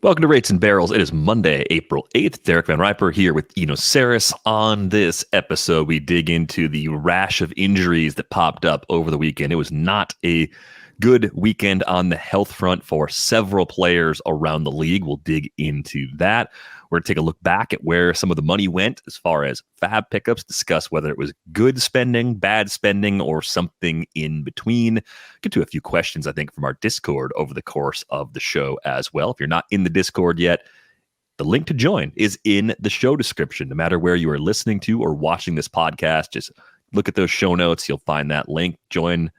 Welcome to Rates and Barrels. It is Monday, April 8th. Derek Van Riper here with Eno Saris. On this episode, we dig into the rash of injuries that popped up over the weekend. It was not a good weekend on the health front for several players around the league. We'll dig into that. We're going to take a look back at where some of the money went as far as fab pickups, discuss whether it was good spending, bad spending, or something in between. Get to a few questions, I think, from our Discord over the course of the show as well. If you're not in the Discord yet, the link to join is in the show description. No matter where you are listening to or watching this podcast, just look at those show notes. You'll find that link. Join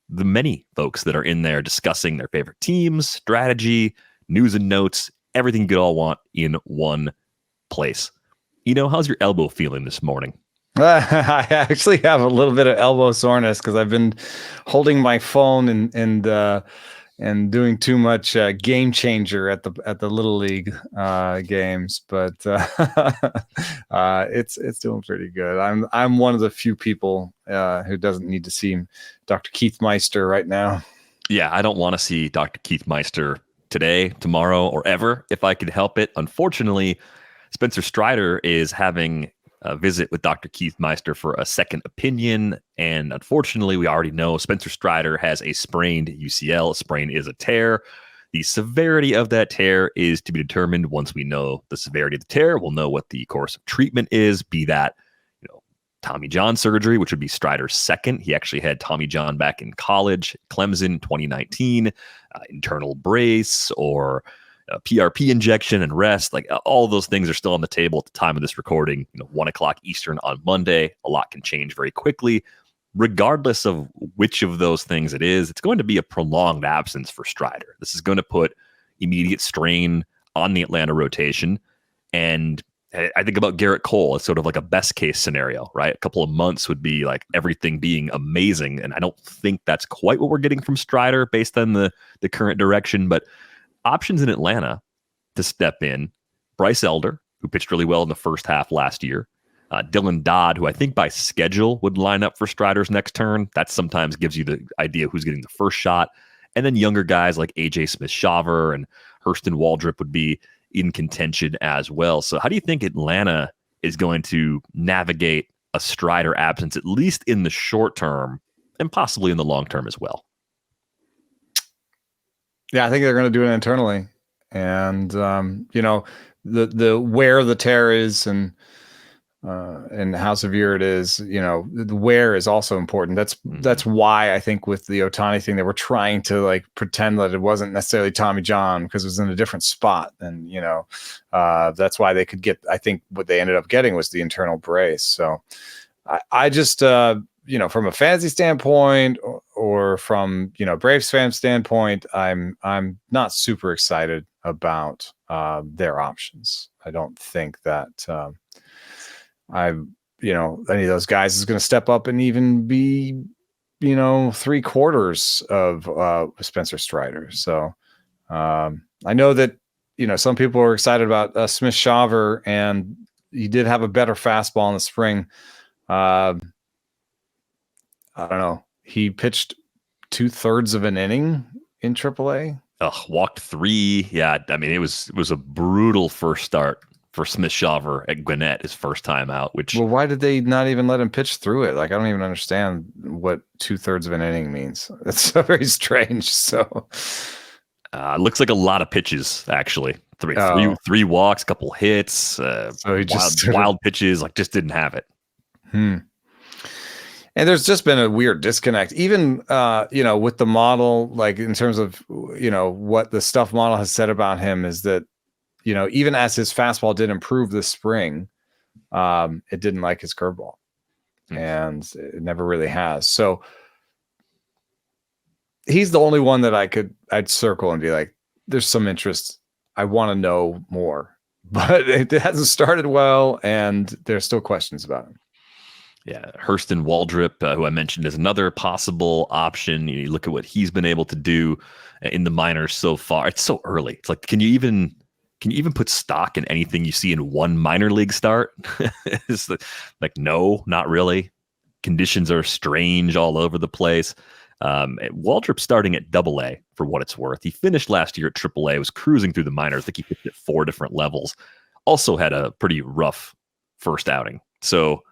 the many folks that are in there discussing their favorite teams, strategy, news and notes, everything you could all want in one place. How's your elbow feeling this morning? I actually have a little bit of elbow soreness because I've been holding my phone and doing too much game changer at the Little League games, but it's doing pretty good. I'm one of the few people who doesn't need to see Dr. Keith Meister right now. Yeah, I don't want to see Dr. Keith Meister today, tomorrow, or ever if I could help it. Unfortunately, Spencer Strider is having a visit with Dr. Keith Meister for a second opinion. And unfortunately, we already know Spencer Strider has a sprained UCL. A sprain is a tear. The severity of that tear is to be determined. Once we know the severity of the tear, we'll know what the course of treatment is, be that Tommy John surgery, which would be Strider's second. He actually had Tommy John back in college, Clemson, 2019, internal brace or PRP injection and rest. Like all those things are still on the table at the time of this recording. 1 o'clock Eastern on Monday. A lot can change very quickly. Regardless of which of those things it is, it's going to be a prolonged absence for Strider. This is going to put immediate strain on the Atlanta rotation. And I think about Gerrit Cole as sort of like a best case scenario, right? A couple of months would be like everything being amazing. And I don't think that's quite what we're getting from Strider based on the current direction. But options in Atlanta to step in: Bryce Elder, who pitched really well in the first half last year. Dylan Dodd, who I think by schedule would line up for Strider's next turn. That sometimes gives you the idea who's getting the first shot. And then younger guys like AJ Smith-Shawver and Hurston Waldrop would be in contention as well. So how do you think Atlanta is going to navigate a Strider absence, at least in the short term and possibly in the long term as well? Yeah, I think they're going to do it internally. And, the where the tear is and how severe it is, the where is also important. That's why I think with the Ohtani thing, they were trying to pretend that it wasn't necessarily Tommy John because it was in a different spot. And, that's why they could get, I think what they ended up getting was the internal brace. So I just, from a fantasy standpoint or from, Braves fan standpoint, I'm not super excited about their options. I don't think that any of those guys is going to step up and even be, 3/4 of Spencer Strider. So I know that, some people are excited about Smith-Shawver, and he did have a better fastball in the spring. I don't know. He pitched 2/3 of an inning in AAA. Walked 3. Yeah, I mean, it was a brutal first start for Smith-Shawver at Gwinnett, his first time out. Well, why did they not even let him pitch through it? I don't even understand what 2/3 of an inning means. That's so very strange. So, it looks like a lot of pitches actually. Three walks, couple hits, so he wild pitches. Just didn't have it. And there's just been a weird disconnect, even with the model, in terms of what the stuff model has said about him is that. Even as his fastball did improve this spring, it didn't like his curveball, and it never really has. So he's the only one that I'd circle and be like, there's some interest. I want to know more, but it hasn't started well, and there's still questions about him. Yeah, Hurston Waldrop, who I mentioned, is another possible option. You look at what he's been able to do in the minors so far. It's so early. It's can you even put stock in anything you see in one minor league start? It's no, not really. Conditions are strange all over the place. Waldrop's starting at Double-A for what it's worth. He finished last year at Triple-A, was cruising through the minors. I think he pitched at 4 different levels. Also had a pretty rough first outing. So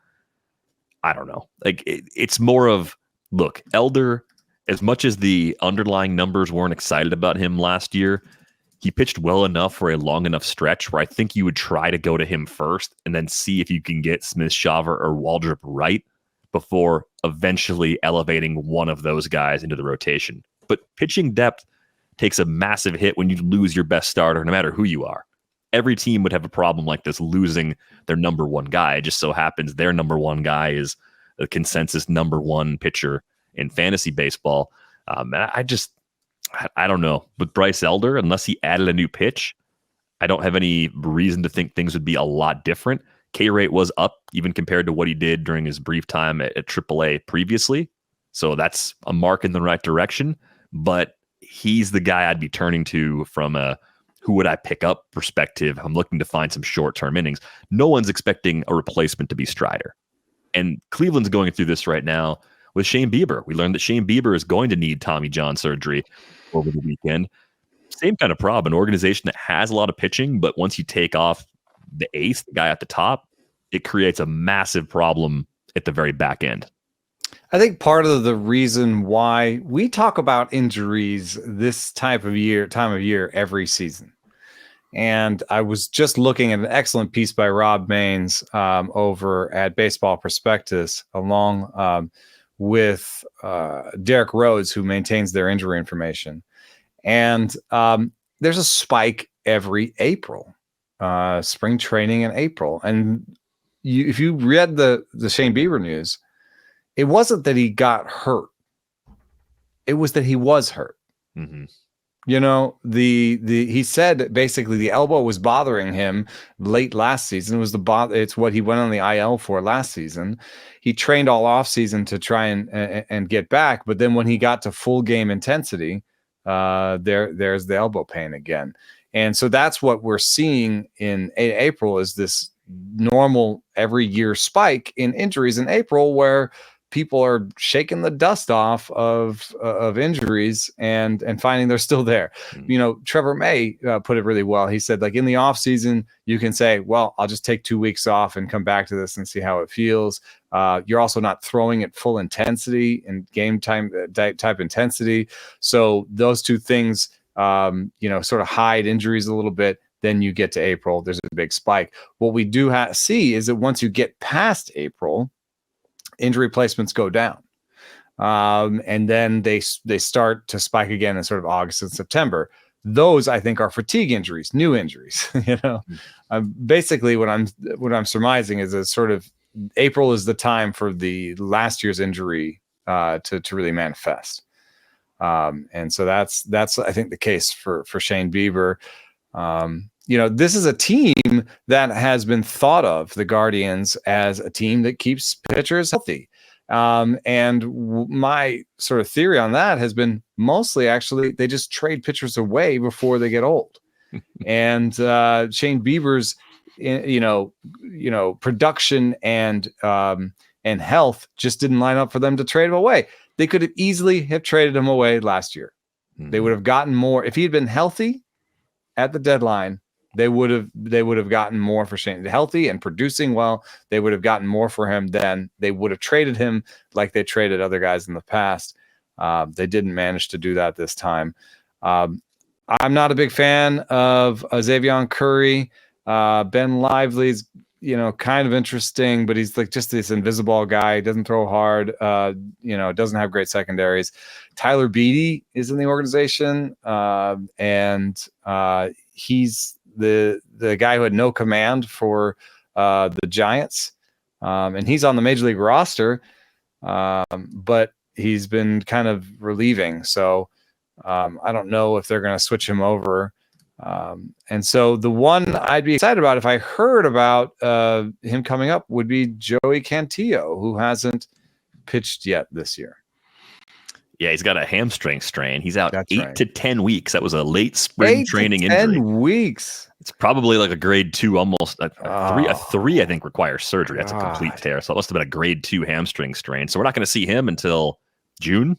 I don't know. Like it's more of, look, Elder, as much as the underlying numbers weren't excited about him last year, he pitched well enough for a long enough stretch where I think you would try to go to him first and then see if you can get Smith, Shawver, or Waldrop right before eventually elevating one of those guys into the rotation. But pitching depth takes a massive hit when you lose your best starter, no matter who you are. Every team would have a problem like this, losing their number one guy. It just so happens their number one guy is the consensus number one pitcher in fantasy baseball. And I don't know. With Bryce Elder, unless he added a new pitch, I don't have any reason to think things would be a lot different. K rate was up even compared to what he did during his brief time at AAA previously. So that's a mark in the right direction. But he's the guy I'd be turning to from a who would I pick up perspective. I'm looking to find some short-term innings. No one's expecting a replacement to be Strider. And Cleveland's going through this right now with Shane Bieber. We learned that Shane Bieber is going to need Tommy John surgery over the weekend. Same kind of problem. An organization that has a lot of pitching, but once you take off the ace, the guy at the top, it creates a massive problem at the very back end. I think part of the reason why we talk about injuries this time of year every season. And I was just looking at an excellent piece by Rob Maines over at Baseball Prospectus, along with Derek Rhodes, who maintains their injury information. And there's a spike every April, spring training in April. And if you read the Shane Bieber news, it wasn't that he got hurt. It was that he was hurt. Mm-hmm. You know, he said basically the elbow was bothering him late last season. It was it's what he went on the IL for last season. He trained all off season to try and get back, but then when he got to full game intensity, there's the elbow pain again. And so that's what we're seeing in April, is this normal every year spike in injuries in April, where people are shaking the dust off of injuries and finding they're still there. You know, Trevor May put it really well. He said, like, in the off season, you can say, well, I'll just take 2 weeks off and come back to this and see how it feels. You're also not throwing at full intensity and game time type intensity. So those two things, sort of hide injuries a little bit. Then you get to April, there's a big spike. What we do see is that once you get past April, injury placements go down. And then they start to spike again in sort of August and September. Those, I think, are fatigue injuries, new injuries. Basically what I'm surmising is that sort of April is the time for the last year's injury to really manifest. And so that's I think the case for Shane Bieber. This is a team that has been thought of, the Guardians, as a team that keeps pitchers healthy. My sort of theory on that has been mostly actually they just trade pitchers away before they get old. And Shane Bieber's, production and health just didn't line up for them to trade him away. They could have easily have traded him away last year. Mm-hmm. They would have gotten more if he had been healthy at the deadline. They would have gotten more for Shane. Healthy and producing well, they would have gotten more for him than they would have traded him like they traded other guys in the past. They didn't manage to do that this time. I'm not a big fan of Xavier Curry. Ben Lively's, kind of interesting, but he's like just this invisible guy. He doesn't throw hard. Doesn't have great secondaries. Tyler Beatty is in the organization, and he's the guy who had no command for the Giants, and he's on the major league roster, but he's been kind of relieving. So I don't know if they're going to switch him over. And so the one I'd be excited about if I heard about him coming up would be Joey Cantillo, who hasn't pitched yet this year. Yeah, he's got a hamstring strain. He's out 8 to 10 weeks. That was a late spring training injury. 10 weeks. It's probably like a grade 2, almost a 3. A 3, I think, requires surgery. That's a complete tear. So it must have been a grade 2 hamstring strain. So we're not going to see him until June.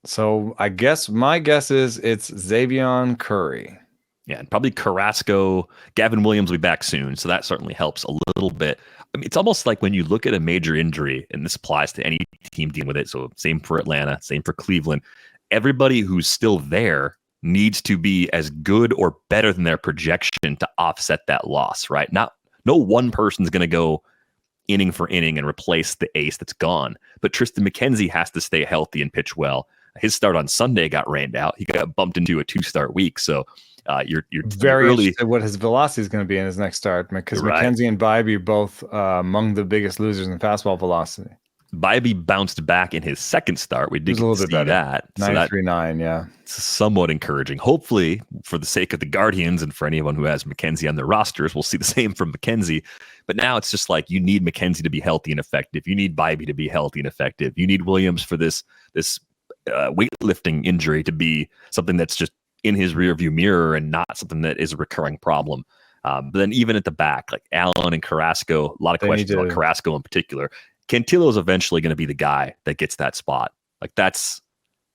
So I guess my guess is it's Xavier Curry. Yeah, and probably Carrasco. Gavin Williams will be back soon, so that certainly helps a little bit. I mean, it's almost like when you look at a major injury, and this applies to any team dealing with it. So same for Atlanta, same for Cleveland. Everybody who's still there needs to be as good or better than their projection to offset that loss, right? No one person's going to go inning for inning and replace the ace that's gone. But Tristan McKenzie has to stay healthy and pitch well. His start on Sunday got rained out. He got bumped into a 2-start week. So you're very early. interested what his velocity is going to be in his next start, because Right. McKenzie and Bybee both among the biggest losers in fastball velocity. Bybee bounced back in his second start. We did see that. 9.39, yeah. It's somewhat encouraging. Hopefully, for the sake of the Guardians and for anyone who has McKenzie on their rosters, we'll see the same from McKenzie. But now it's just like you need McKenzie to be healthy and effective. You need Bybee to be healthy and effective. You need Williams for this weightlifting injury to be something that's just in his rearview mirror and not something that is a recurring problem. But then even at the back, like Allen and Carrasco, a lot of questions about Carrasco in particular. Cantillo is eventually going to be the guy that gets that spot. Like that's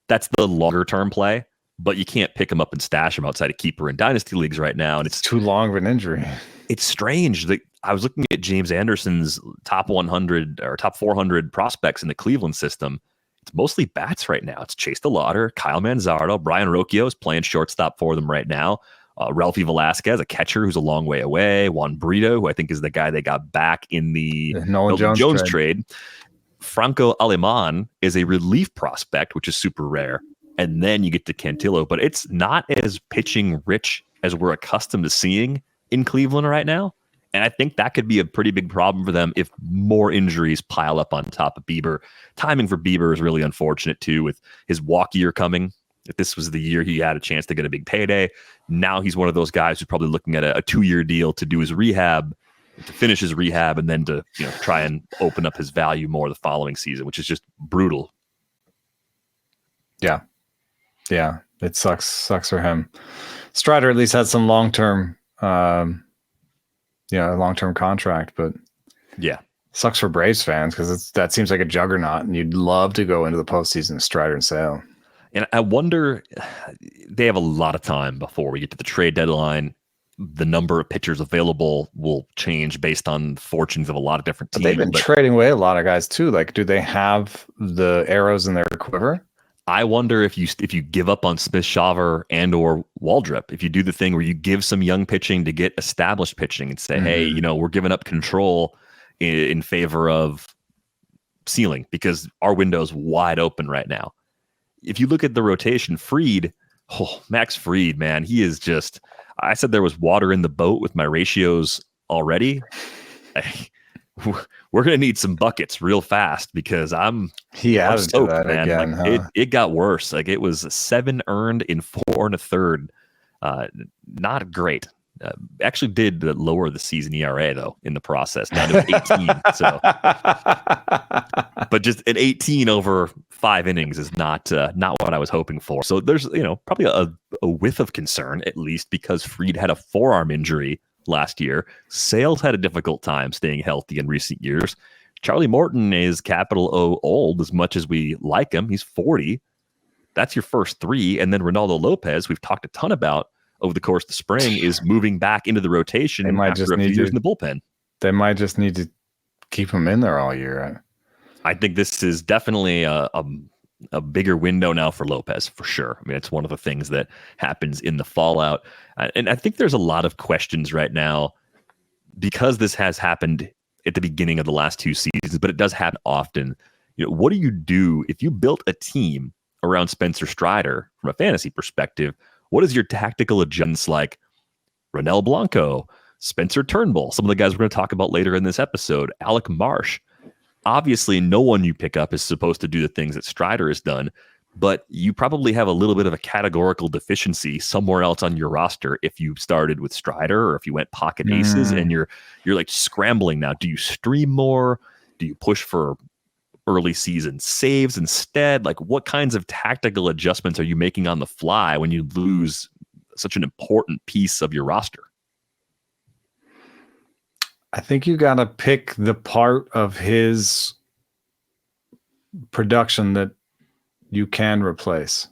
the longer term play, but you can't pick him up and stash him outside of keeper in dynasty leagues right now. And it's too long of an injury. It's strange that I was looking at James Anderson's top 100 or top 400 prospects in the Cleveland system. It's mostly bats right now. It's Chase DeLauder, Kyle Manzardo, Brian Rocchio is playing shortstop for them right now. Ralphie Velasquez, a catcher who's a long way away. Juan Brito, who I think is the guy they got back in the Nolan Jones trade. Franco Aleman is a relief prospect, which is super rare. And then you get to Cantillo, but it's not as pitching rich as we're accustomed to seeing in Cleveland right now. And I think that could be a pretty big problem for them if more injuries pile up on top of Bieber. Timing for Bieber is really unfortunate too, with his walk year coming. If this was the year he had a chance to get a big payday, now he's one of those guys who's probably looking at a 2-year deal to do his rehab, to finish his rehab, and then to try and open up his value more the following season, which is just brutal. Yeah, it sucks for him. Strider at least had some long-term, long-term contract, but yeah, sucks for Braves fans because that seems like a juggernaut, and you'd love to go into the postseason with Strider and Sale. And I wonder, they have a lot of time before we get to the trade deadline. The number of pitchers available will change based on fortunes of a lot of different teams. But they've been trading away a lot of guys too. Like, do they have the arrows in their quiver? I wonder if you give up on Smith Shawver and or Waldrop, if you do the thing where you give some young pitching to get established pitching and say, hey, we're giving up control in favor of ceiling because our window's wide open right now. If you look at the rotation, Max Fried, man, he is just, I said there was water in the boat with my ratios already. We're going to need some buckets real fast because I'm soaked, to that man. Again, like it got worse. Like it was 7 earned in 4 1/3. Not great. Actually did lower the season ERA though in the process down to 18. So, but just an 18 over 5 innings is not what I was hoping for. So there's probably a whiff of concern at least because Fried had a forearm injury last year. Sales had a difficult time staying healthy in recent years. Charlie Morton is capital O old as much as we like him. He's 40. That's your first 3, and then Ronaldo Lopez, we've talked a ton about over the course of the spring, is moving back into the rotation after a few years in the bullpen. They might just need to keep him in there all year. I think this is definitely a bigger window now for Lopez, for sure. I mean, it's one of the things that happens in the fallout. And I think there's a lot of questions right now because this has happened at the beginning of the last 2 seasons, but it does happen often. What do you do if you built a team around Spencer Strider from a fantasy perspective? What is your tactical adjustments like Ronel Blanco, Spencer Turnbull, some of the guys we're going to talk about later in this episode, Alec Marsh? Obviously, no one you pick up is supposed to do the things that Strider has done, but you probably have a little bit of a categorical deficiency somewhere else on your roster if you started with Strider or if you went pocket aces and you're like scrambling now. Do you stream more? Do you push for early season saves instead? Like, what kinds of tactical adjustments are you making on the fly when you lose such an important piece of your roster? I think you got to pick the part of his production that you can replace.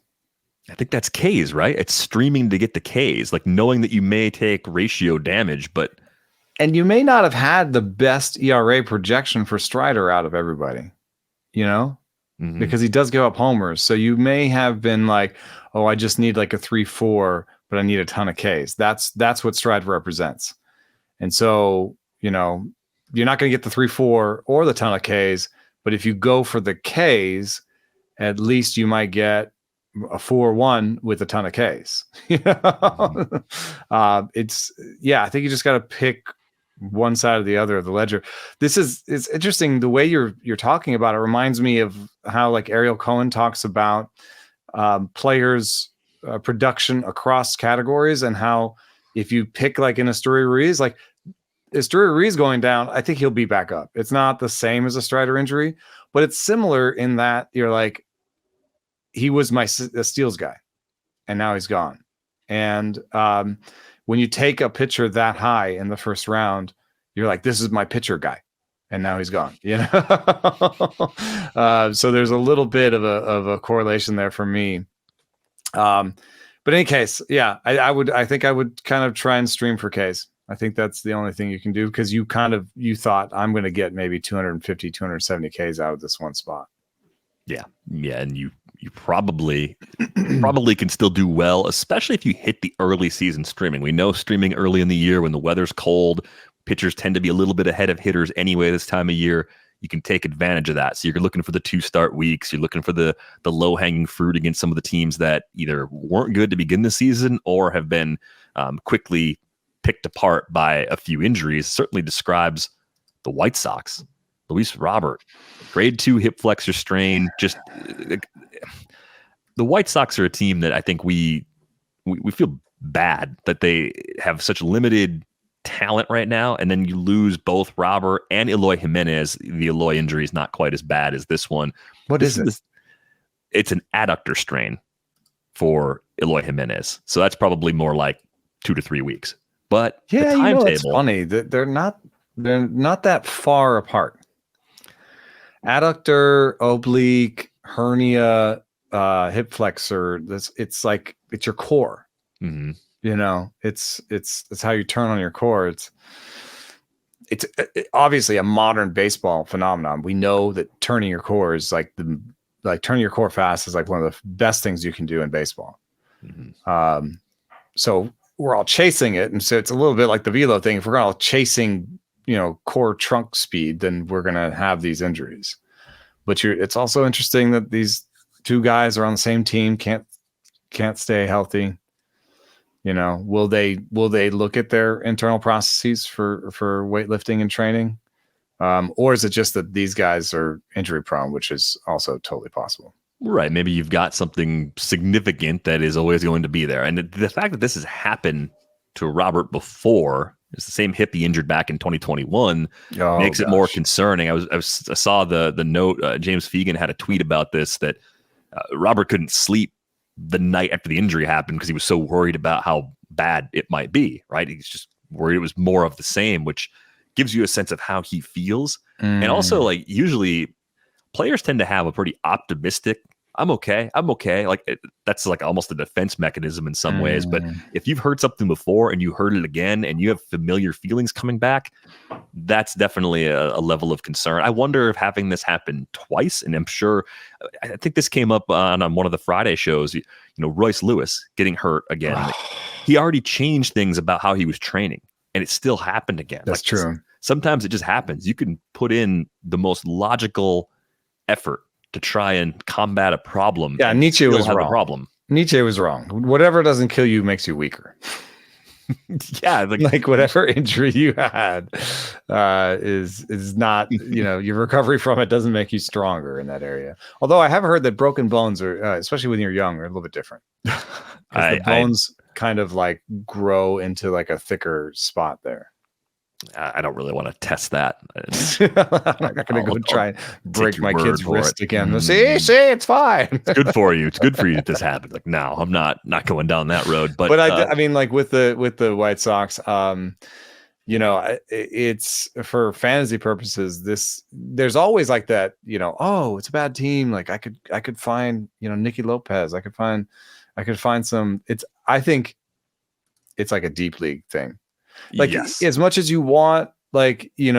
I think that's Ks, right? It's streaming to get the Ks, like knowing that you may take ratio damage, but. And you may not have had the best ERA projection for Strider out of everybody, because he does give up homers. So you may have been like, oh, I just need like a 3-4, but I need a ton of Ks. That's what Strider represents. And so, you're not going to get the 3-4 or the ton of Ks, but if you go for the Ks, at least you might get a 4-1 with a ton of Ks. I think you just got to pick one side or the other of the ledger. It's interesting the way you're talking about it. Reminds me of how like Ariel Cohen talks about players production across categories, and how if you pick like in Asturi Ruiz, like Asturi Ruiz going down, I think he'll be back up. It's not the same as a Strider injury, but it's similar in that you're like, he was my steals guy and now he's gone. And when you take a pitcher that high in the first round, you're like, this is my pitcher guy. And now he's gone, so there's a little bit of a correlation there for me. But in any case, yeah, I think I would kind of try and stream for Ks. I think that's the only thing you can do, because you thought I'm going to get maybe 250, 270 Ks out of this one spot. Yeah. And you probably can still do well, especially if you hit the early season streaming. We know streaming early in the year when the weather's cold, pitchers tend to be a little bit ahead of hitters anyway this time of year. You can take advantage of that. So you're looking for the 2-start weeks. You're looking for the low-hanging fruit against some of the teams that either weren't good to begin the season or have been quickly picked apart by a few injuries. Certainly describes the White Sox. Luis Robert, grade 2 hip flexor strain. Just the White Sox are a team that I think we feel bad that they have such limited talent right now, and then you lose both Robert and Eloy Jimenez. The Eloy injury is not quite as bad as this one. What is it? It's an adductor strain for Eloy Jimenez, so that's probably more like 2 to 3 weeks. But yeah, the timetable, it's funny that they're not that far apart. Adductor, oblique, hernia, hip flexor. It's your core. Mm-hmm. It's how you turn on your core. It's obviously a modern baseball phenomenon. We know that turning your core is turning your core fast is like one of the best things you can do in baseball. Mm-hmm. So we're all chasing it, and so it's a little bit like the velo thing. If we're all chasing, core trunk speed, then we're gonna have these injuries. But it's also interesting that these two guys are on the same team, can't stay healthy. Will they look at their internal processes for weightlifting and training? Or is it just that these guys are injury prone, which is also totally possible? Right. Maybe you've got something significant that is always going to be there. And the fact that this has happened to Robert before, it's the same hip he injured back in 2021, makes it more concerning. I saw the note, James Fegan had a tweet about this, that Robert couldn't sleep the night after the injury happened because he was so worried about how bad it might be, right? He's just worried it was more of the same, which gives you a sense of how he feels. And also, usually players tend to have a pretty optimistic, I'm okay. That's like almost a defense mechanism in some ways. But if you've heard something before and you heard it again and you have familiar feelings coming back, that's definitely a level of concern. I wonder if having this happen twice, and I'm sure, I think this came up on one of the Friday shows, Royce Lewis getting hurt again. He already changed things about how he was training, and it still happened again. That's true. Sometimes it just happens. You can put in the most logical effort to try and combat a problem. Yeah, Nietzsche was wrong. Problem. Nietzsche was wrong. Whatever doesn't kill you makes you weaker. Yeah, like whatever injury you had is not, your recovery from it doesn't make you stronger in that area. Although I have heard that broken bones are, especially when you're young, are a little bit different. The bones kind of like grow into like a thicker spot there. I don't really want to test that. I'm not going to go try and break my kid's wrist again. See, it's fine. It's good for you. It's good for you that this happened. Like, no, I'm not going down that road. But I mean, like with the White Sox, it's for fantasy purposes. There's always like that, oh, it's a bad team. Like I could find, Nicky Lopez. I could find some. I think it's like a deep league thing. Like as much as you want, like, you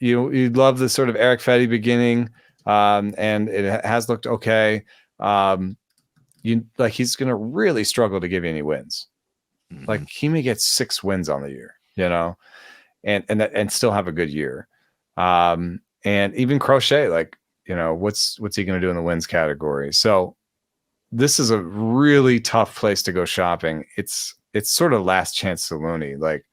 love the sort of Eric Fetty beginning, and it has looked okay. He's going to really struggle to give you any wins. Mm-hmm. Like he may get 6 wins on the year, and still have a good year. And even Crochet, like, what's he going to do in the wins category? So this is a really tough place to go shopping. It's sort of last chance Saloni. Like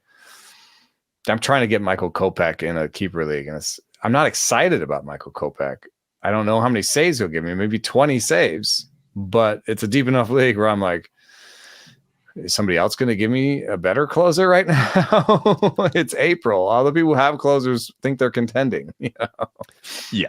I'm trying to get Michael Kopech in a keeper league, and I'm not excited about Michael Kopech. I don't know how many saves he'll give me, maybe 20 saves, but it's a deep enough league where I'm like, is somebody else going to give me a better closer right now? It's April. All the people who have closers think they're contending. Yeah.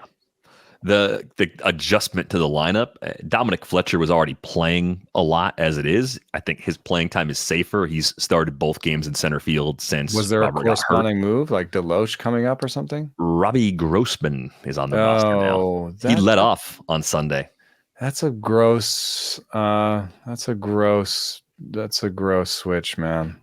The adjustment to the lineup, Dominic Fletcher was already playing a lot as it is. I think his playing time is safer. He's started both games in center field since. Was there Robert a corresponding move like Deloche coming up or something? Robbie Grossman is on the roster now. He led off on Sunday. That's a gross switch, man.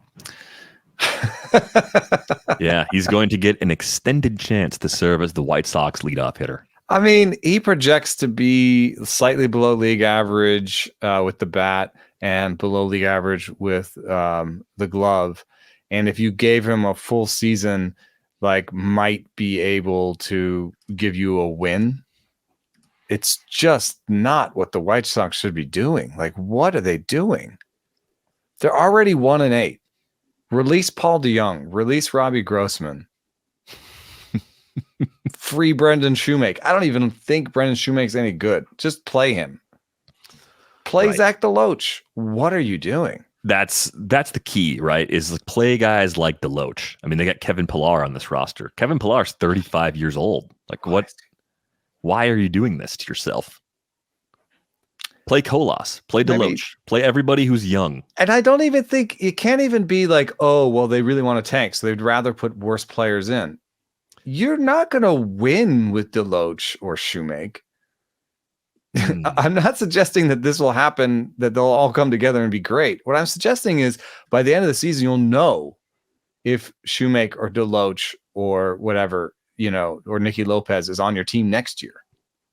Yeah, he's going to get an extended chance to serve as the White Sox leadoff hitter. I mean, he projects to be slightly below league average with the bat and below league average with the glove. And if you gave him a full season, like might be able to give you a win. It's just not what the White Sox should be doing. Like, what are they doing? They're already 1-8. Release Paul DeYoung. Release Robbie Grossman. Free Brendan Shoemake. I don't even think Brendan Shoemake's any good. Just play him. Play right. Zach DeLoach. What are you doing? That's the key, right? Is like play guys like DeLoach. I mean, they got Kevin Pillar on this roster. Kevin Pillar's 35 years old. Like, what? Why are you doing this to yourself? Play Colas. Play DeLoach. Play everybody who's young. And I don't even think it can't even be like, oh, well, they really want to tank, so they'd rather put worse players in. You're not going to win with DeLoach or Shoemake. I'm not suggesting that this will happen, that they'll all come together and be great. What I'm suggesting is by the end of the season, you'll know if Shoemake or DeLoach or whatever, or Nicky Lopez is on your team next year.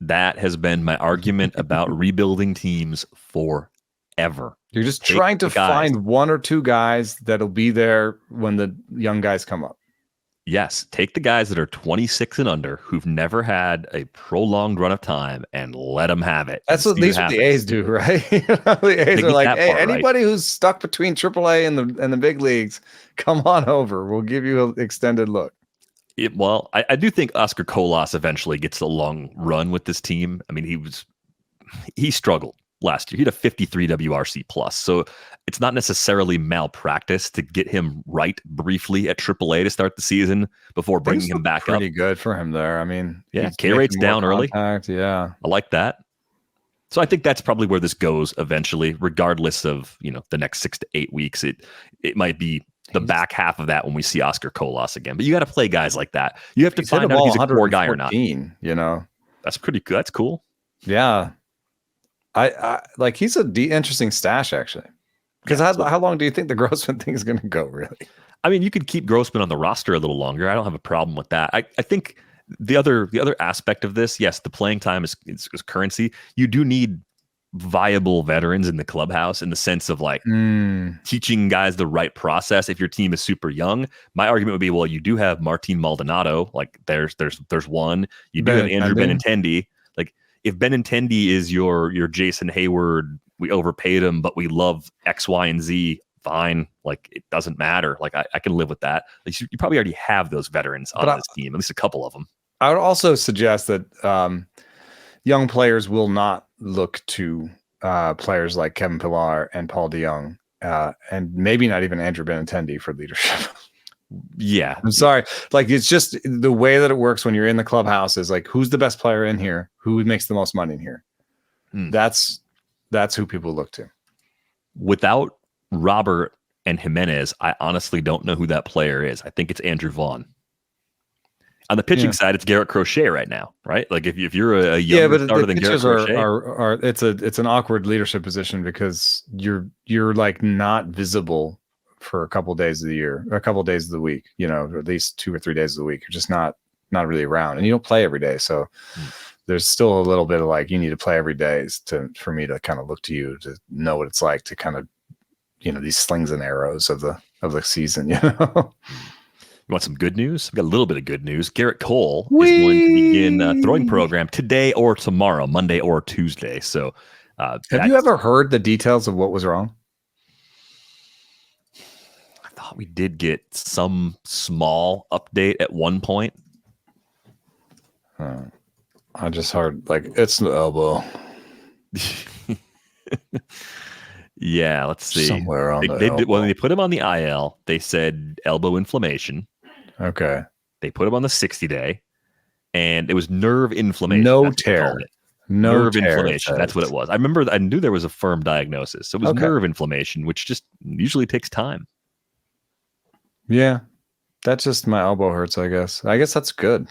That has been my argument about rebuilding teams forever. You're just trying to find 1 or 2 guys that'll be there when the young guys come up. Yes, take the guys that are 26 and under who've never had a prolonged run of time and let them have it. That's at least what the A's do, right? The A's are like, hey, anybody who's stuck between AAA and the big leagues, come on over. We'll give you an extended look. I do think Oscar Colas eventually gets a long run with this team. I mean, he struggled last year. He had a 53 WRC plus. So it's not necessarily malpractice to get him right briefly at AAA to start the season before bringing him back up. Pretty good for him there. I mean, yeah, K rate's down early. Yeah, I like that. So I think that's probably where this goes eventually, regardless of the next 6 to 8 weeks. It might be the back half of that when we see Oscar Colas again. But you got to play guys like that. You have to find out if he's a core guy or not. That's pretty good. That's cool. Yeah. I like he's interesting stash actually. Because how long do you think the Grossman thing is going to go, really? I mean, you could keep Grossman on the roster a little longer. I don't have a problem with that. I think the other aspect of this, yes, the playing time is currency. You do need viable veterans in the clubhouse in the sense of like teaching guys the right process. If your team is super young, my argument would be, well, you do have Martin Maldonado. Like there's one. You do have Andrew Benintendi. Like if Benintendi is your Jason Hayward, we overpaid him, but we love X, Y, and Z. Fine. Like it doesn't matter. Like I can live with that. Like, you probably already have those veterans on this team, at least a couple of them. I would also suggest that young players will not look to players like Kevin Pillar and Paul DeYoung, and maybe not even Andrew Benintendi for leadership. Yeah. I'm sorry. Like, it's just the way that it works when you're in the clubhouse is like, who's the best player in here? Who makes the most money in here? That's who people look to. Without Robert and Jimenez. I honestly don't know who that player is. I think it's Andrew Vaughn. On the pitching side, it's Gerrit Crochet right now, right? Like if you're a younger starter than Gerrit Crochet, are it's an awkward leadership position because you're like not visible for a couple of days of the year, or a couple of days of the week, at least 2 or 3 days of the week. You're just not really around, and you don't play every day. So there's still a little bit of like, you need to play every day for me to kind of look to you to know what it's like to kind of, these slings and arrows of the season, You want some good news? We've got a little bit of good news. Gerrit Cole is going to begin a throwing program today or tomorrow, Monday or Tuesday. So, have you ever heard the details of what was wrong? I thought we did get some small update at one point. I just heard like it's the elbow. Yeah, let's see. Somewhere on when they put him on the IL, they said elbow inflammation. Okay. They put him on the 60-day, and it was nerve inflammation. No tear. Nerve inflammation. That's what it was. I knew there was a firm diagnosis. So it was nerve inflammation, which just usually takes time. Yeah. That's just my elbow hurts, I guess. I guess that's good.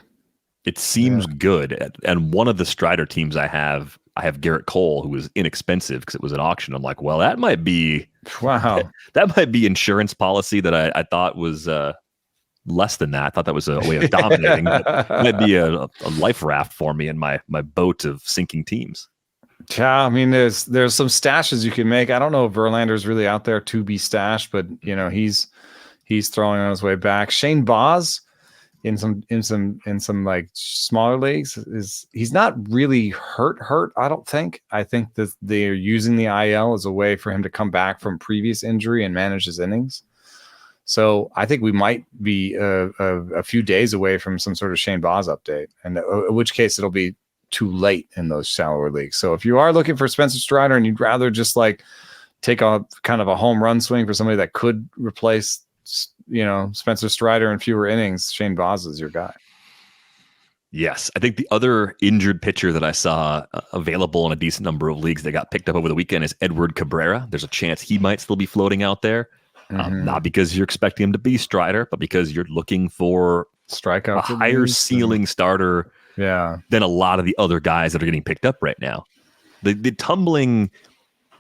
It seems good. And one of the Strider teams I have Gerrit Cole, who was inexpensive because it was an auction. I'm like, well, that might be that might be insurance policy that I thought was less than that. I thought that was a way of dominating. But it might be a life raft for me in my boat of sinking teams. Yeah, I mean, there's some stashes you can make. I don't know if Verlander's really out there to be stashed, but he's throwing on his way back. Shane Bieber in some like smaller leagues he's not really hurt. I don't think. I think that they're using the IL as a way for him to come back from previous injury and manage his innings. So I think we might be a few days away from some sort of Shane Bieber update, and in which case it'll be too late in those shallower leagues. So if you are looking for Spencer Strider and you'd rather just like take a kind of a home run swing for somebody that could replace Spencer Strider in fewer innings, Shane Bieber is your guy. Yes. I think the other injured pitcher that I saw available in a decent number of leagues that got picked up over the weekend is Edward Cabrera. There's a chance he might still be floating out there. Not because you're expecting him to be Strider, but because you're looking for strikeout, a higher ceiling starter than a lot of the other guys that are getting picked up right now. The tumbling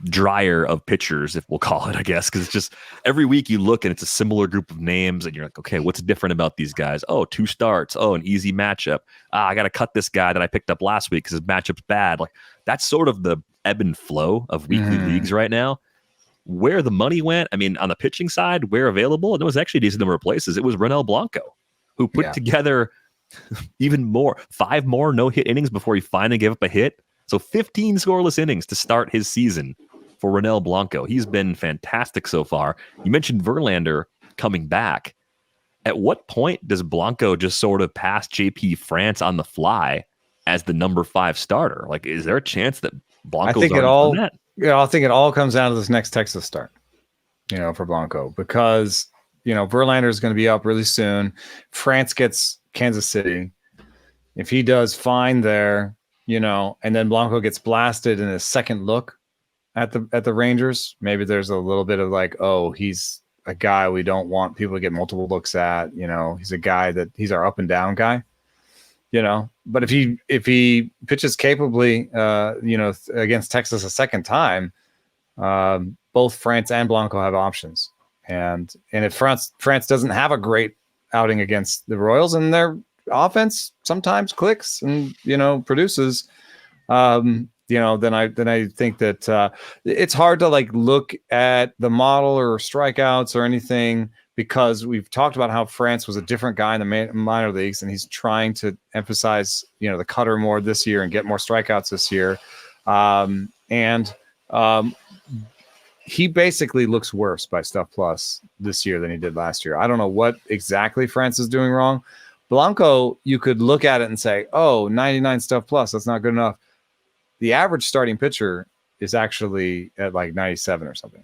dryer of pitchers, if we'll call it, I guess, because it's just every week you look and it's a similar group of names and you're like, okay, what's different about these guys? Oh, 2 starts. Oh, an easy matchup. I got to cut this guy that I picked up last week because his matchup's bad. Like that's sort of the ebb and flow of weekly leagues right now. Where the money went, I mean, on the pitching side, where available, and it was actually a decent number of places. It was Ronel Blanco who put together even more, 5 more no-hit innings before he finally gave up a hit. So 15 scoreless innings to start his season for Ronel Blanco. He's been fantastic so far. You mentioned Verlander coming back. At what point does Blanco just sort of pass JP France on the fly as the number 5 starter? Like, is there a chance that Blanco's already done that? Yeah, I think it all comes down to this next Texas start, for Blanco, because, Verlander is going to be up really soon. France gets Kansas City. If he does fine there, and then Blanco gets blasted in his second look at the Rangers, maybe there's a little bit of like, oh, he's a guy we don't want people to get multiple looks at. He's a guy that he's our up and down guy. But if he pitches capably, against Texas a second time, both France and Blanco have options. And if France doesn't have a great outing against the Royals and their offense sometimes clicks and produces, then I think that it's hard to like look at the model or strikeouts or anything, because we've talked about how France was a different guy in the minor leagues, and he's trying to emphasize, the cutter more this year and get more strikeouts this year. He basically looks worse by Stuff Plus this year than he did last year. I don't know what exactly France is doing wrong. Blanco, you could look at it and say, oh, 99 Stuff Plus, that's not good enough. The average starting pitcher is actually at like 97 or something.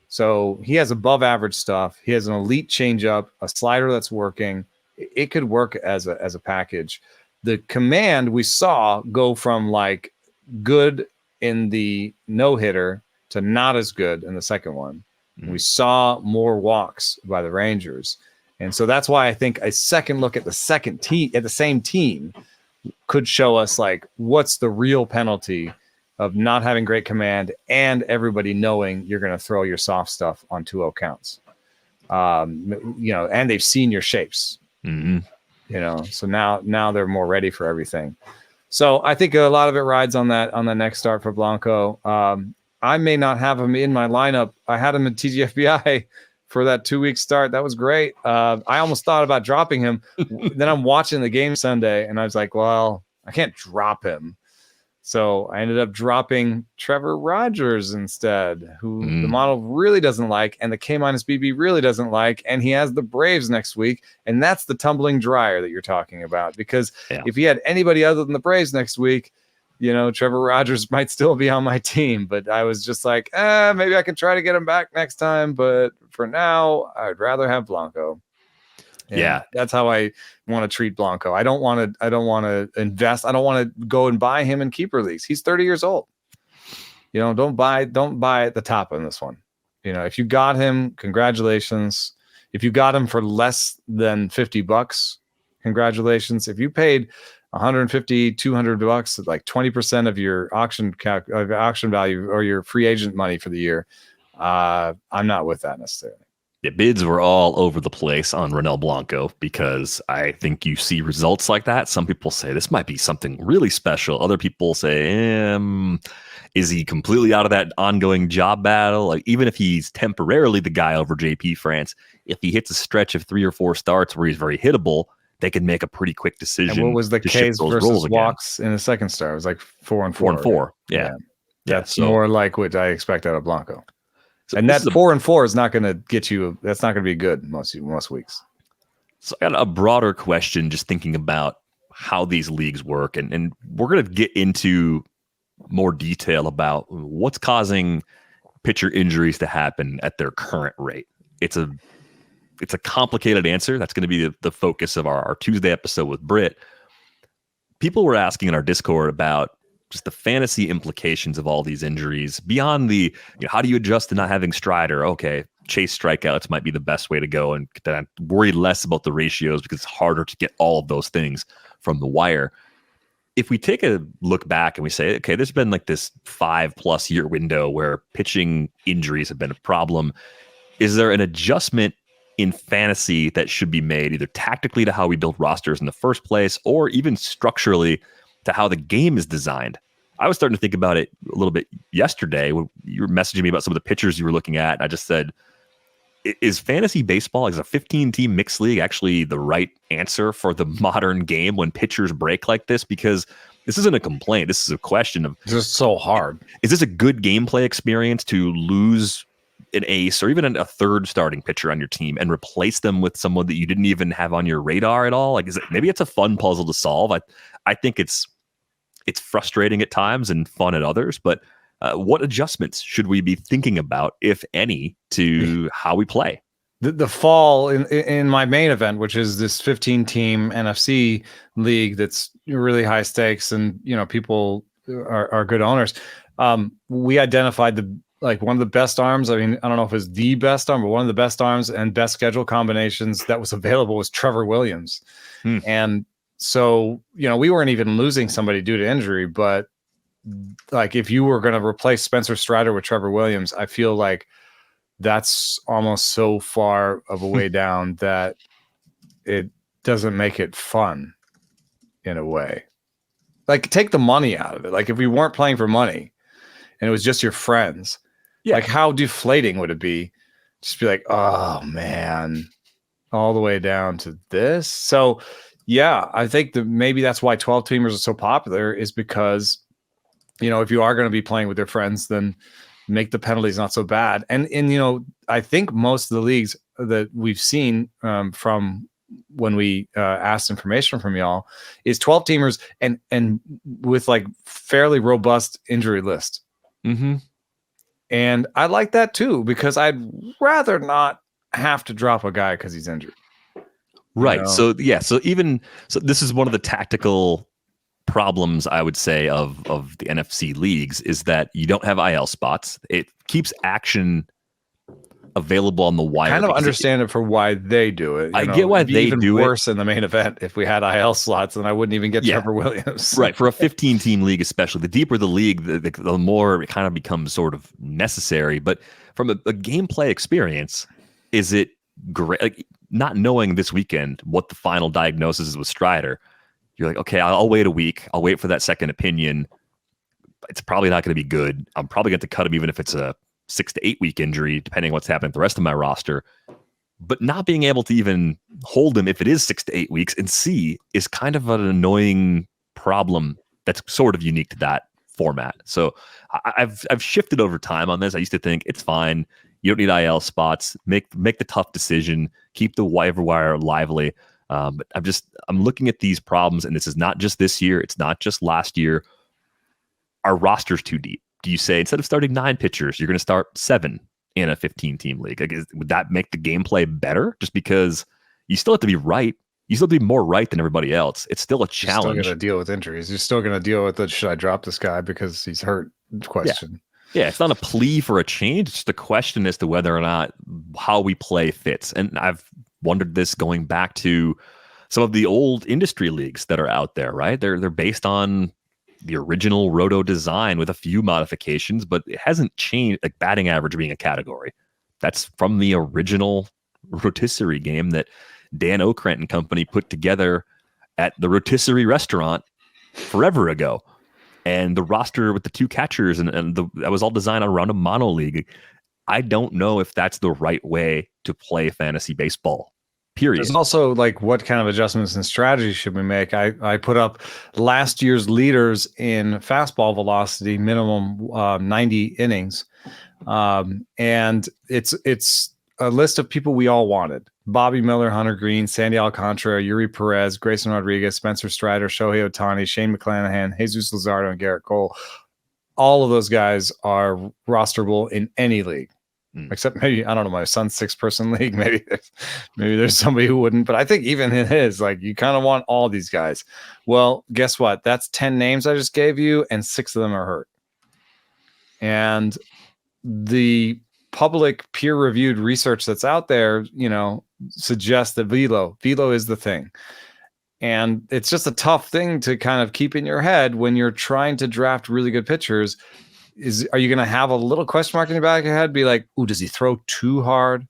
So he has above average stuff. He has an elite changeup, a slider that's working. It could work as a package. The command we saw go from like good in the no hitter to not as good in the second one. We saw more walks by the Rangers. And so that's why I think a second look at the second team, at the same team, could show us like what's the real penalty of not having great command and everybody knowing you're going to throw your soft stuff on 2-0 counts. And they've seen your shapes. So now they're more ready for everything. So I think a lot of it rides on the next start for Blanco. I may not have him in my lineup. I had him in TGFBI for that 2-week start. That was great. I almost thought about dropping him. Then I'm watching the game Sunday, and I was like, well, I can't drop him. So I ended up dropping Trevor Rogers instead, who the model really doesn't like, and the K-BB really doesn't like, and he has the Braves next week, and that's the tumbling dryer that you're talking about. Because if he had anybody other than the Braves next week, Trevor Rogers might still be on my team. But I was just like, maybe I can try to get him back next time. But for now, I'd rather have Blanco. And that's how I want to treat Blanco. I don't want to invest. I don't want to go and buy him in keeper leagues. He's 30 years old. Don't buy at the top on this one. If you got him, congratulations. If you got him for less than $50, congratulations. If you paid $150, $200, like 20% of your auction value or your free agent money for the year, I'm not with that necessarily. The bids were all over the place on Ronel Blanco because I think you see results like that. Some people say this might be something really special. Other people say, is he completely out of that ongoing job battle? Like, even if he's temporarily the guy over JP France, if he hits a stretch of 3 or 4 starts where he's very hittable, they can make a pretty quick decision. And what was the K's versus walks in the second start? It was like 4 and 4. 4 and 4. Yeah. That's more like what I expect out of Blanco. So and that 4 and 4 is not going to get you. That's not going to be good most weeks. So I got a broader question, just thinking about how these leagues work, and we're going to get into more detail about what's causing pitcher injuries to happen at their current rate. It's a complicated answer. That's going to be the focus of our Tuesday episode with Britt. People were asking in our Discord about just the fantasy implications of all these injuries beyond the, how do you adjust to not having Strider? Okay, chase strikeouts might be the best way to go, and then worry less about the ratios because it's harder to get all of those things from the wire. If we take a look back and we say, okay, there's been like this 5+ year window where pitching injuries have been a problem. Is there an adjustment in fantasy that should be made, either tactically to how we build rosters in the first place, or even structurally to how the game is designed? I was starting to think about it a little bit yesterday when you were messaging me about some of the pitchers you were looking at. And I just said, is fantasy baseball, is a 15-team mixed league actually the right answer for the modern game when pitchers break like this? Because this isn't a complaint. This is a question of, it's just so hard. Is this a good gameplay experience to lose an ace or even a third starting pitcher on your team and replace them with someone that you didn't even have on your radar at all? Like, maybe it's a fun puzzle to solve. I think it's frustrating at times and fun at others, but what adjustments should we be thinking about, if any, to how we play? The fall in my main event, which is this 15-team NFC league that's really high stakes, and people are good owners. We identified one of the best arms. I mean, I don't know if it's the best arm, but one of the best arms and best schedule combinations that was available was Trevor Williams. And so, we weren't even losing somebody due to injury, but like if you were going to replace Spencer Strider with Trevor Williams, I feel like that's almost so far of a way down that it doesn't make it fun in a way. Like, take the money out of it. Like, if we weren't playing for money and it was just your friends, like how deflating would it be? Just be like, oh man, all the way down to this. So yeah, I think that maybe that's why 12 teamers are so popular, is because, if you are going to be playing with your friends, then make the penalties not so bad. And I think most of the leagues that we've seen from when we asked information from y'all is 12 teamers and with like fairly robust injury list. Mm-hmm. And I like that too, because I'd rather not have to drop a guy because he's injured. Right. So this is one of the tactical problems, I would say, of the NFC leagues, is that you don't have IL spots. It keeps action available on the wire. Kind of understand it for why they do it. I get why it'd be they even do worse in the main event if we had IL slots, and I wouldn't even get Trevor Williams. Right. For a 15-team league, especially, the deeper the league, the more it kind of becomes sort of necessary. But from a gameplay experience, is it great? Like, not knowing this weekend what the final diagnosis is with Strider, you're like, okay, I'll wait a week. I'll wait for that second opinion. It's probably not going to be good. I'm probably going to cut him even if it's a 6 to 8 week injury, depending on what's happening with the rest of my roster. But not being able to even hold him if it is 6 to 8 weeks and see is kind of an annoying problem that's sort of unique to that format. So I've shifted over time on this. I used to think it's fine. You don't need IL spots. Make the tough decision. Keep the waiver wire lively. But I'm looking at these problems, and this is not just this year. It's not just last year. Our roster's too deep. Do you say instead of starting 9 pitchers, you're going to start 7 in a 15-team league? Like, would that make the gameplay better? Just because you still have to be right. You still have to be more right than everybody else. It's still a challenge. You're still going to deal with injuries. You're still going to deal with the should I drop this guy because he's hurt question. Yeah, it's not a plea for a change. It's just a question as to whether or not how we play fits. And I've wondered this going back to some of the old industry leagues that are out there, right? They're based on the original roto design with a few modifications, but it hasn't changed, like batting average being a category. That's from the original rotisserie game that Dan Okrent and company put together at the rotisserie restaurant forever ago. And the roster with the 2 catchers that was all designed around a mono league. I don't know if that's the right way to play fantasy baseball. Period. There's also like what kind of adjustments and strategy should we make? I put up last year's leaders in fastball velocity, minimum 90 innings, and it's a list of people we all wanted: Bobby Miller, Hunter Green, Sandy Alcantara, Yuri Perez, Grayson Rodriguez, Spencer Strider, Shohei Ohtani, Shane McClanahan, Jesus Luzardo, and Gerrit Cole. All of those guys are rosterable in any league. Except maybe, I don't know, my son's 6-person league. Maybe there's somebody who wouldn't, but I think even in his, like, you kind of want all these guys. Well, guess what? That's 10 names I just gave you, and 6 of them are hurt. And the public peer-reviewed research that's out there, suggests that velo is the thing. And it's just a tough thing to kind of keep in your head when you're trying to draft really good pitchers. Are you going to have a little question mark in the back of your head? Be like, ooh, does he throw too hard?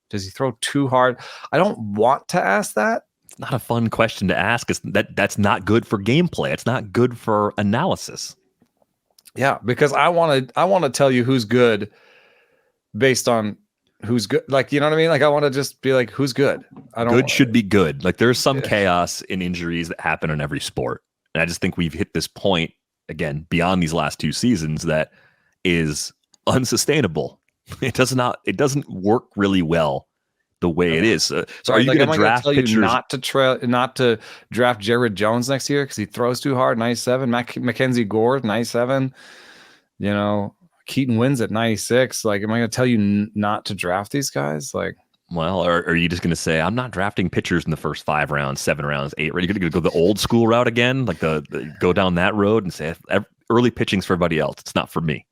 Does he throw too hard? I don't want to ask that. It's not a fun question to ask. That's not good for gameplay. It's not good for analysis. Yeah, because I want to tell you who's good based on who's good. Like, you know what I mean? Like, I want to just be like, who's good? Good should be good. Like, there's some chaos in injuries that happen in every sport. And I just think we've hit this point, again, beyond these last 2 seasons, that is unsustainable. It doesn't work really well the way it is. So are you going to draft pitchers? Not to draft Jared Jones next year because he throws too hard, 97. Mackenzie Gore, 97. Keaton wins at 96. Like, am I going to tell you not to draft these guys? Like, well, or are you just going to say, I'm not drafting pitchers in the first 5 rounds, 7 rounds, 8? Are you going to go the old school route again? Like go down that road and say early pitching's for everybody else. It's not for me.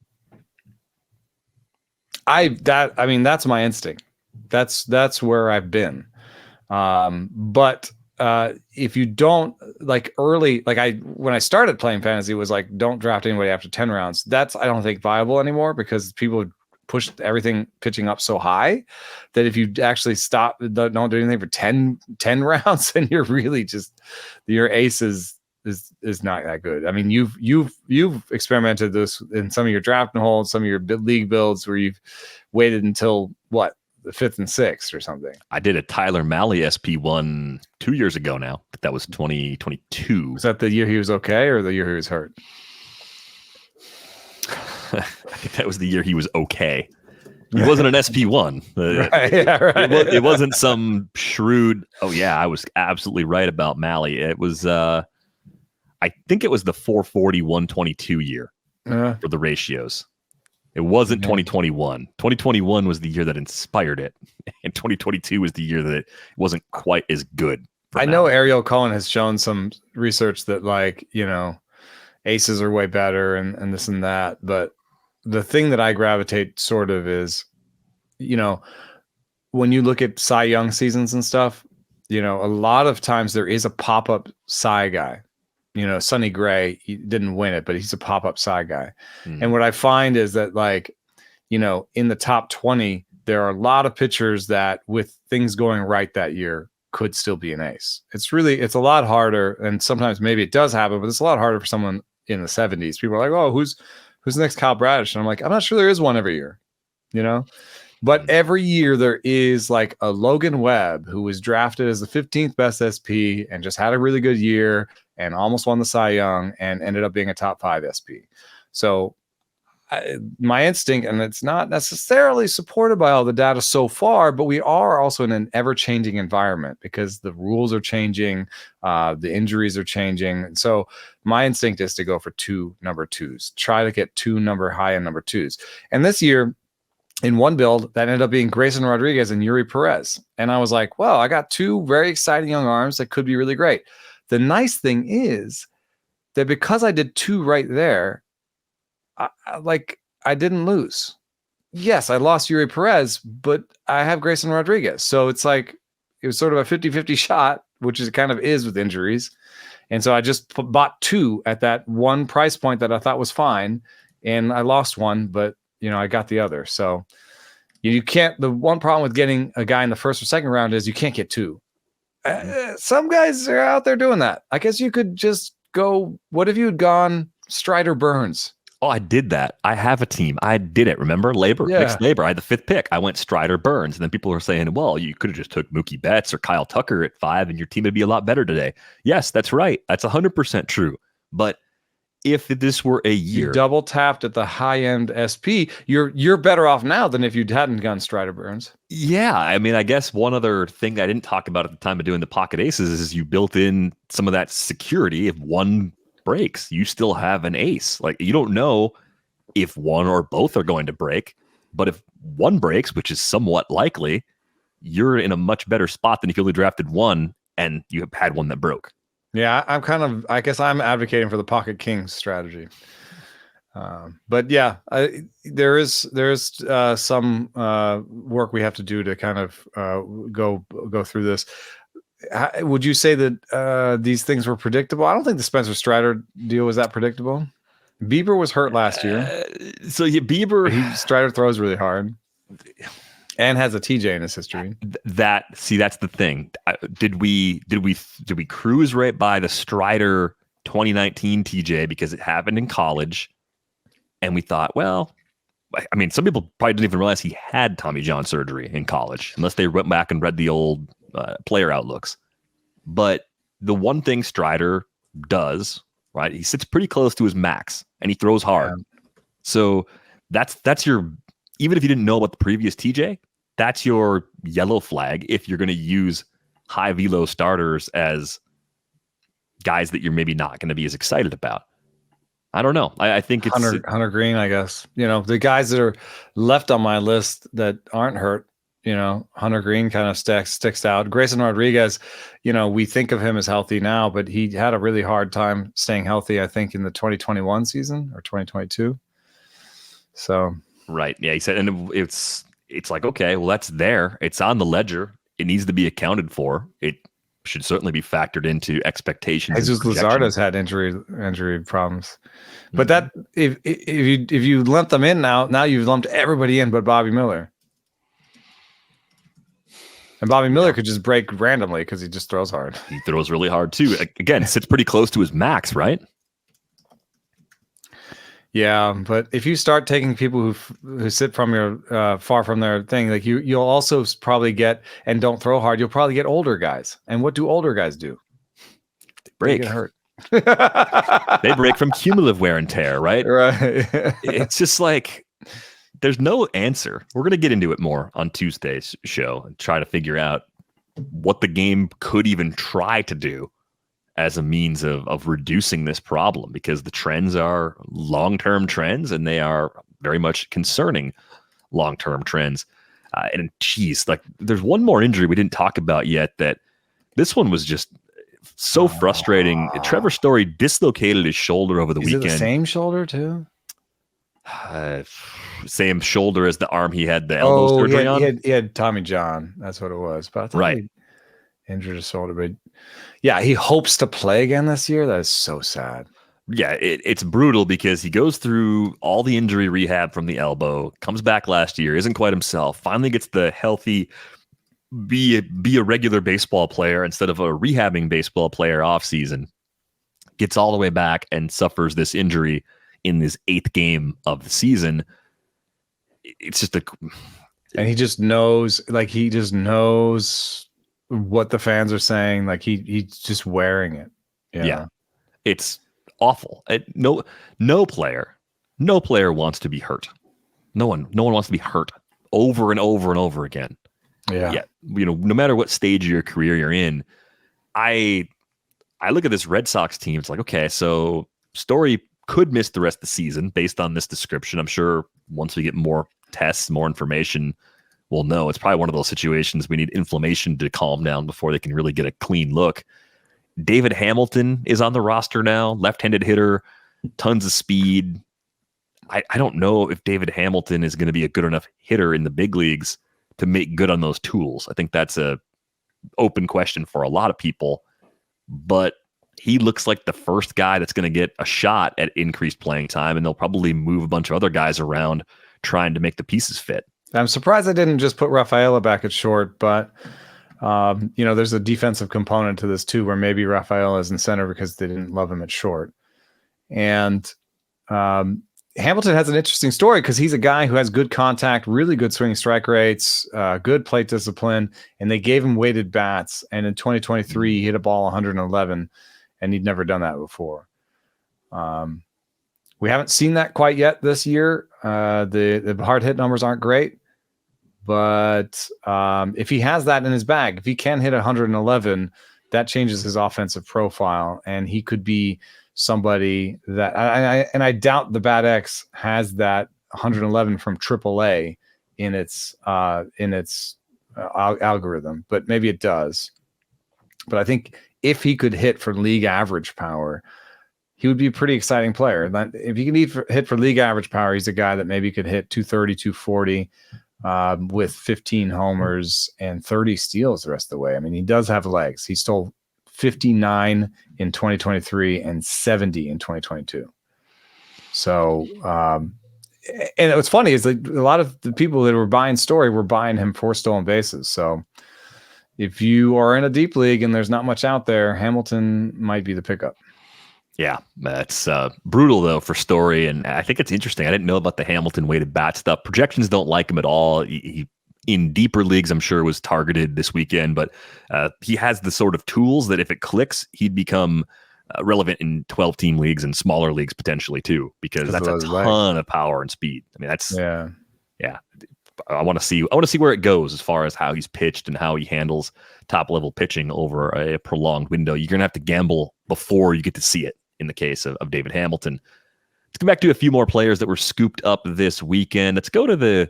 That's my instinct. That's where I've been. But if you don't like early, like when I started playing fantasy, it was like, don't draft anybody after 10 rounds. That's, I don't think, viable anymore because people would push everything pitching up so high that if you actually stop, don't do anything for 10 rounds, then you're really just, your ace is not that good. I mean, you've experimented this in some of your draft and holds, some of your league builds where you've waited until what, the 5th and 6th or something. I did a Tyler Mahle SP1 2 years ago now. That was 2022. Was that the year he was okay or the year he was hurt? I think that was the year he was okay. He wasn't an SP1. Right, yeah, right. It wasn't some shrewd, oh yeah, I was absolutely right about Mahle. It was, I think it was the 440, 122 year for the ratios. It wasn't 2021. 2021 was the year that inspired it. And 2022 was the year that it wasn't quite as good. I know Ariel Cohen has shown some research that, like, aces are way better and this and that. But the thing that I gravitate sort of is you know, when you look at Cy Young seasons and stuff, you know, a lot of times there is a pop-up Cy guy. You know, Sonny Gray, he didn't win it, but he's a pop-up Cy guy. And what I find is that, like, you know, in the top 20, there are a lot of pitchers that, with things going right that year, could still be an ace. It's a lot harder, and sometimes maybe it does happen, but it's a lot harder for someone in the 70s. People are like, oh, who's the next Kyle Bradish? And I'm like, I'm not sure there is one every year, you know? But every year there is like a Logan Webb who was drafted as the 15th best SP and just had a really good year and almost won the Cy Young and ended up being a top 5 SP. So my instinct, and it's not necessarily supported by all the data so far, but we are also in an ever-changing environment because the rules are changing, the injuries are changing. And so my instinct is to go for 2 number 2s, try to get 2 high-end number 2s. And this year, in one build, that ended up being Grayson Rodriguez and Yuri Perez. And I was like, well, I got 2 very exciting young arms that could be really great. The nice thing is that because I did 2 right there, I didn't lose. Yes, I lost Yuri Perez, but I have Grayson Rodriguez. So it's like, it was sort of a 50-50 shot, which it kind of is with injuries. And so I just bought 2 at that one price point that I thought was fine. And I lost one, but you know, I got the other. So you can't, the one problem with getting a guy in the first or second round is you can't get 2. Some guys are out there doing that. I guess you could just go, what if you had gone Strider Burns? Oh, I did that. I have a team. I did it. Remember? Mixed labor. I had the 5th pick. I went Strider Burns. And then people were saying, well, you could have just took Mookie Betts or Kyle Tucker at 5 and your team would be a lot better today. Yes, that's right. That's 100% true. But if this were a year, you double tapped at the high end SP, you're better off now than if you hadn't gone Strider Burns. Yeah, I mean, I guess one other thing that I didn't talk about at the time of doing the pocket aces is you built in some of that security. If one breaks, you still have an ace. Like, you don't know if one or both are going to break, but if one breaks, which is somewhat likely, you're in a much better spot than if you only drafted one and you had one that broke. Yeah, I guess I'm advocating for the Pocket Kings strategy. But yeah, there is some work we have to do to kind of go through this. Would you say that these things were predictable? I don't think the Spencer Strider deal was that predictable. Bieber was hurt last year. Strider throws really hard. And has a TJ in his history. That's the thing. Did we cruise right by the Strider 2019 TJ because it happened in college, and we thought, well, I mean, some people probably didn't even realize he had Tommy John surgery in college, unless they went back and read the old player outlooks. But the one thing Strider does, right? He sits pretty close to his max, and he throws hard. Yeah. So that's your. Even if you didn't know about the previous TJ, that's your yellow flag if you're going to use high velo starters as guys that you're maybe not going to be as excited about. I don't know. I think it's Hunter Green, I guess. You know, the guys that are left on my list that aren't hurt, you know, Hunter Green kind of sticks out. Grayson Rodriguez, you know, we think of him as healthy now, but he had a really hard time staying healthy, I think, in the 2021 season or 2022. So... Right. Yeah. He said, and it's like, okay, well, that's there. It's on the ledger. It needs to be accounted for. It should certainly be factored into expectations. Jesus Luzardo's had injury problems, but that if you lump them in now you've lumped everybody in but Bobby Miller, and Bobby Miller could just break randomly because he just throws hard. He throws really hard too. Again, sits pretty close to his max, right? Yeah, but if you start taking people who sit from your far from their thing, like you'll also probably get, and don't throw hard, you'll probably get older guys. And what do older guys do? They break. They get hurt. They break from cumulative wear and tear, right? Right. It's just like there's no answer. We're gonna get into it more on Tuesday's show and try to figure out what the game could even try to do as a means of reducing this problem, because the trends are long-term trends and they are very much concerning long-term trends. And geez, like there's one more injury we didn't talk about yet that this one was just so frustrating. Trevor Story dislocated his shoulder over the weekend. Is it the same shoulder too? Same shoulder as the arm he had the elbow Oh, surgery on. He had Tommy John. That's what it was. But I thought Right. he injured his shoulder. But yeah, he hopes to play again this year. That is so sad. Yeah, it's brutal because he goes through all the injury rehab from the elbow, comes back last year, isn't quite himself, finally gets the healthy, be a regular baseball player instead of a rehabbing baseball player off season, gets all the way back and suffers this injury in this 8th game of the season. It's just and he just knows what the fans are saying. Like he's just wearing it. Yeah. It's awful. No player wants to be hurt. No one wants to be hurt over and over and over again. Yeah. No matter what stage of your career you're in, I look at this Red Sox team. It's like, okay, so Story could miss the rest of the season based on this description. I'm sure once we get more tests, more information, we'll know. It's probably one of those situations we need inflammation to calm down before they can really get a clean look. David Hamilton is on the roster now, left-handed hitter, tons of speed. I don't know if David Hamilton is going to be a good enough hitter in the big leagues to make good on those tools. I think that's a open question for a lot of people, but he looks like the first guy that's going to get a shot at increased playing time, and they'll probably move a bunch of other guys around trying to make the pieces fit. I'm surprised I didn't just put Rafaela back at short, but there's a defensive component to this too, where maybe Rafaela is in center because they didn't love him at short. And Hamilton has an interesting story because he's a guy who has good contact, really good swinging strike rates, good plate discipline, and they gave him weighted bats. And in 2023, he hit a ball 111, and he'd never done that before. We haven't seen that quite yet this year. The hard hit numbers aren't great, but if he has that in his bag, if he can hit 111, that changes his offensive profile, and he could be somebody that I doubt the Bat X has that 111 from AAA in its algorithm, but maybe it does. But I think if he could hit for league average power, he would be a pretty exciting player. If he can hit for league average power, he's a guy that maybe could hit 230, 240 with 15 homers and 30 steals the rest of the way. I mean, he does have legs. He stole 59 in 2023 and 70 in 2022. So, and what's funny is that a lot of the people that were buying Story were buying him for stolen bases. So if you are in a deep league and there's not much out there, Hamilton might be the pickup. Yeah, that's brutal, though, for Story. And I think it's interesting. I didn't know about the Hamilton weighted bat stuff. Projections don't like him at all. He in deeper leagues, I'm sure, was targeted this weekend, but he has the sort of tools that if it clicks, he'd become relevant in 12-team leagues and smaller leagues potentially, too, because that's a ton of power and speed. I mean, that's yeah. I want to see where it goes as far as how he's pitched and how he handles top level pitching over a prolonged window. You're going to have to gamble before you get to see it in the case of David Hamilton. Let's come back to a few more players that were scooped up this weekend. Let's go to the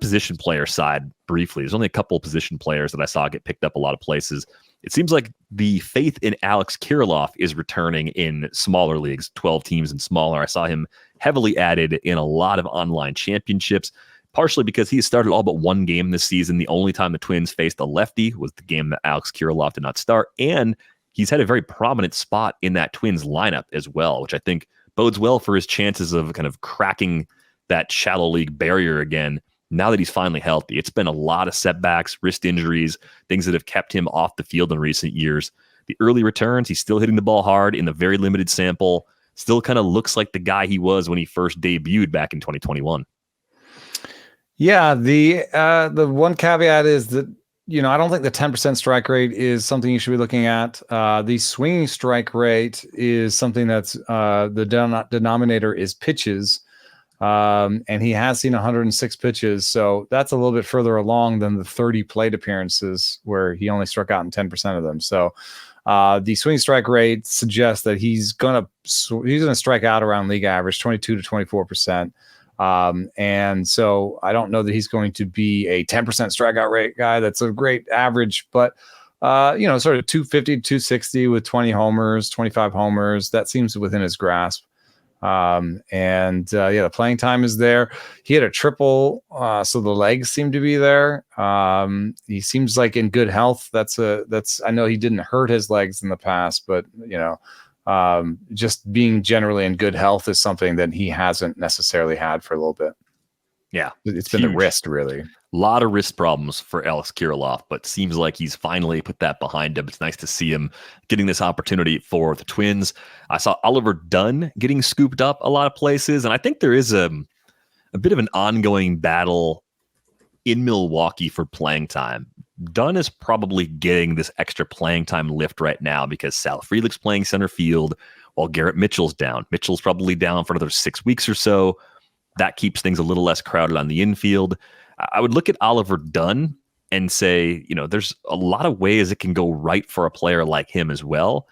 position player side briefly. There's only a couple of position players that I saw get picked up a lot of places. It seems like the faith in Alex Kirilloff is returning in smaller leagues, 12 teams and smaller. I saw him heavily added in a lot of online championships, partially because he started all but one game this season. The only time the Twins faced a lefty was the game that Alex Kirilloff did not start. And he's had a very prominent spot in that Twins lineup as well, which I think bodes well for his chances of kind of cracking that shallow league barrier again now that he's finally healthy. It's been a lot of setbacks, wrist injuries, things that have kept him off the field in recent years. The early returns, he's still hitting the ball hard in the very limited sample, still kind of looks like the guy he was when he first debuted back in 2021. Yeah, the one caveat is that, I don't think the 10% strike rate is something you should be looking at. The swinging strike rate is something that's the denominator is pitches. And he has seen 106 pitches. So that's a little bit further along than the 30 plate appearances where he only struck out in 10% of them. So the swing strike rate suggests that he's going to strike out around league average, 22 to 24%. And so I don't know that he's going to be a 10% strikeout rate guy. That's a great average, but sort of 250, 260 with 20 homers, 25 homers, that seems within his grasp. The playing time is there. He had a triple, so the legs seem to be there. He seems like in good health. I know he didn't hurt his legs in the past, but just being generally in good health is something that he hasn't necessarily had for a little bit. Yeah, it's been huge. The wrist, really. A lot of wrist problems for Alex Kirilloff, but seems like he's finally put that behind him. It's nice to see him getting this opportunity for the Twins. I saw Oliver Dunn getting scooped up a lot of places, and I think there is a bit of an ongoing battle in Milwaukee for playing time. Dunn is probably getting this extra playing time lift right now because Sal Frelick's playing center field while Garrett Mitchell's down. Mitchell's probably down for another 6 weeks or so. That keeps things a little less crowded on the infield. I would look at Oliver Dunn and say, there's a lot of ways it can go right for a player like him as well.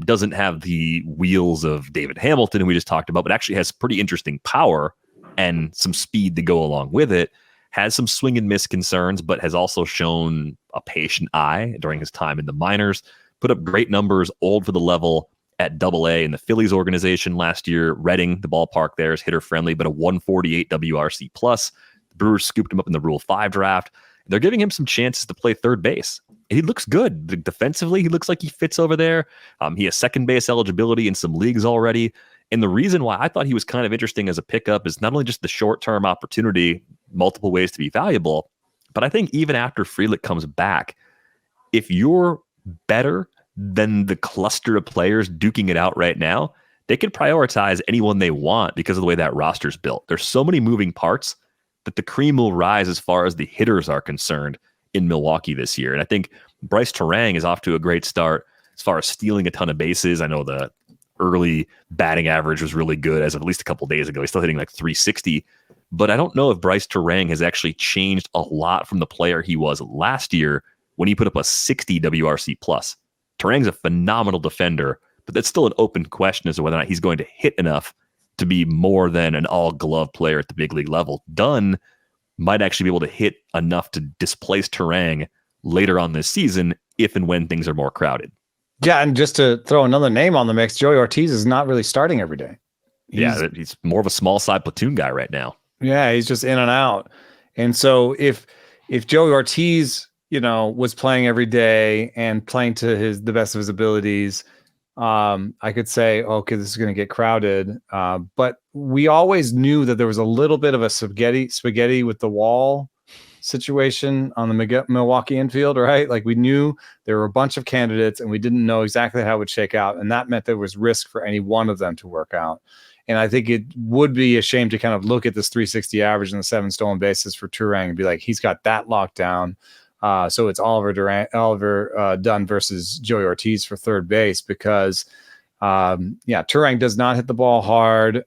Doesn't have the wheels of David Hamilton, who we just talked about, but actually has pretty interesting power and some speed to go along with it. Has some swing and miss concerns, but has also shown a patient eye during his time in the minors. Put up great numbers, old for the level at Double-A in the Phillies organization last year. Reading, the ballpark there, is hitter friendly, but a 148 WRC plus. The Brewers scooped him up in the Rule 5 draft. They're giving him some chances to play third base. He looks good. Defensively, he looks like he fits over there. He has second base eligibility in some leagues already. And the reason why I thought he was kind of interesting as a pickup is not only just the short-term opportunity, multiple ways to be valuable, but I think even after Frelick comes back, if you're better than the cluster of players duking it out right now, they could prioritize anyone they want because of the way that roster's built. There's so many moving parts that the cream will rise as far as the hitters are concerned in Milwaukee this year. And I think Bryce Terang is off to a great start as far as stealing a ton of bases. I know the early batting average was really good as of at least a couple days ago. He's still hitting like 360. But I don't know if Bryce Terang has actually changed a lot from the player he was last year when he put up a 60 WRC plus. Terang's a phenomenal defender, but that's still an open question as to whether or not he's going to hit enough to be more than an all-glove player at the big league level. Dunn might actually be able to hit enough to displace Terang later on this season if and when things are more crowded. Yeah, and just to throw another name on the mix, Joey Ortiz is not really starting every day. He's more of a small side platoon guy right now. Yeah, he's just in and out. And so if Joey Ortiz, was playing every day and playing to the best of his abilities, I could say, okay, this is going to get crowded. But we always knew that there was a little bit of a spaghetti with the wall situation on the Milwaukee infield, right? Like we knew there were a bunch of candidates and we didn't know exactly how it would shake out. And that meant there was risk for any one of them to work out. And I think it would be a shame to kind of look at this 360 average and the 7 stolen bases for Terang and be like, he's got that locked down. So it's Oliver Dunn versus Joey Ortiz for third base because, Terang does not hit the ball hard.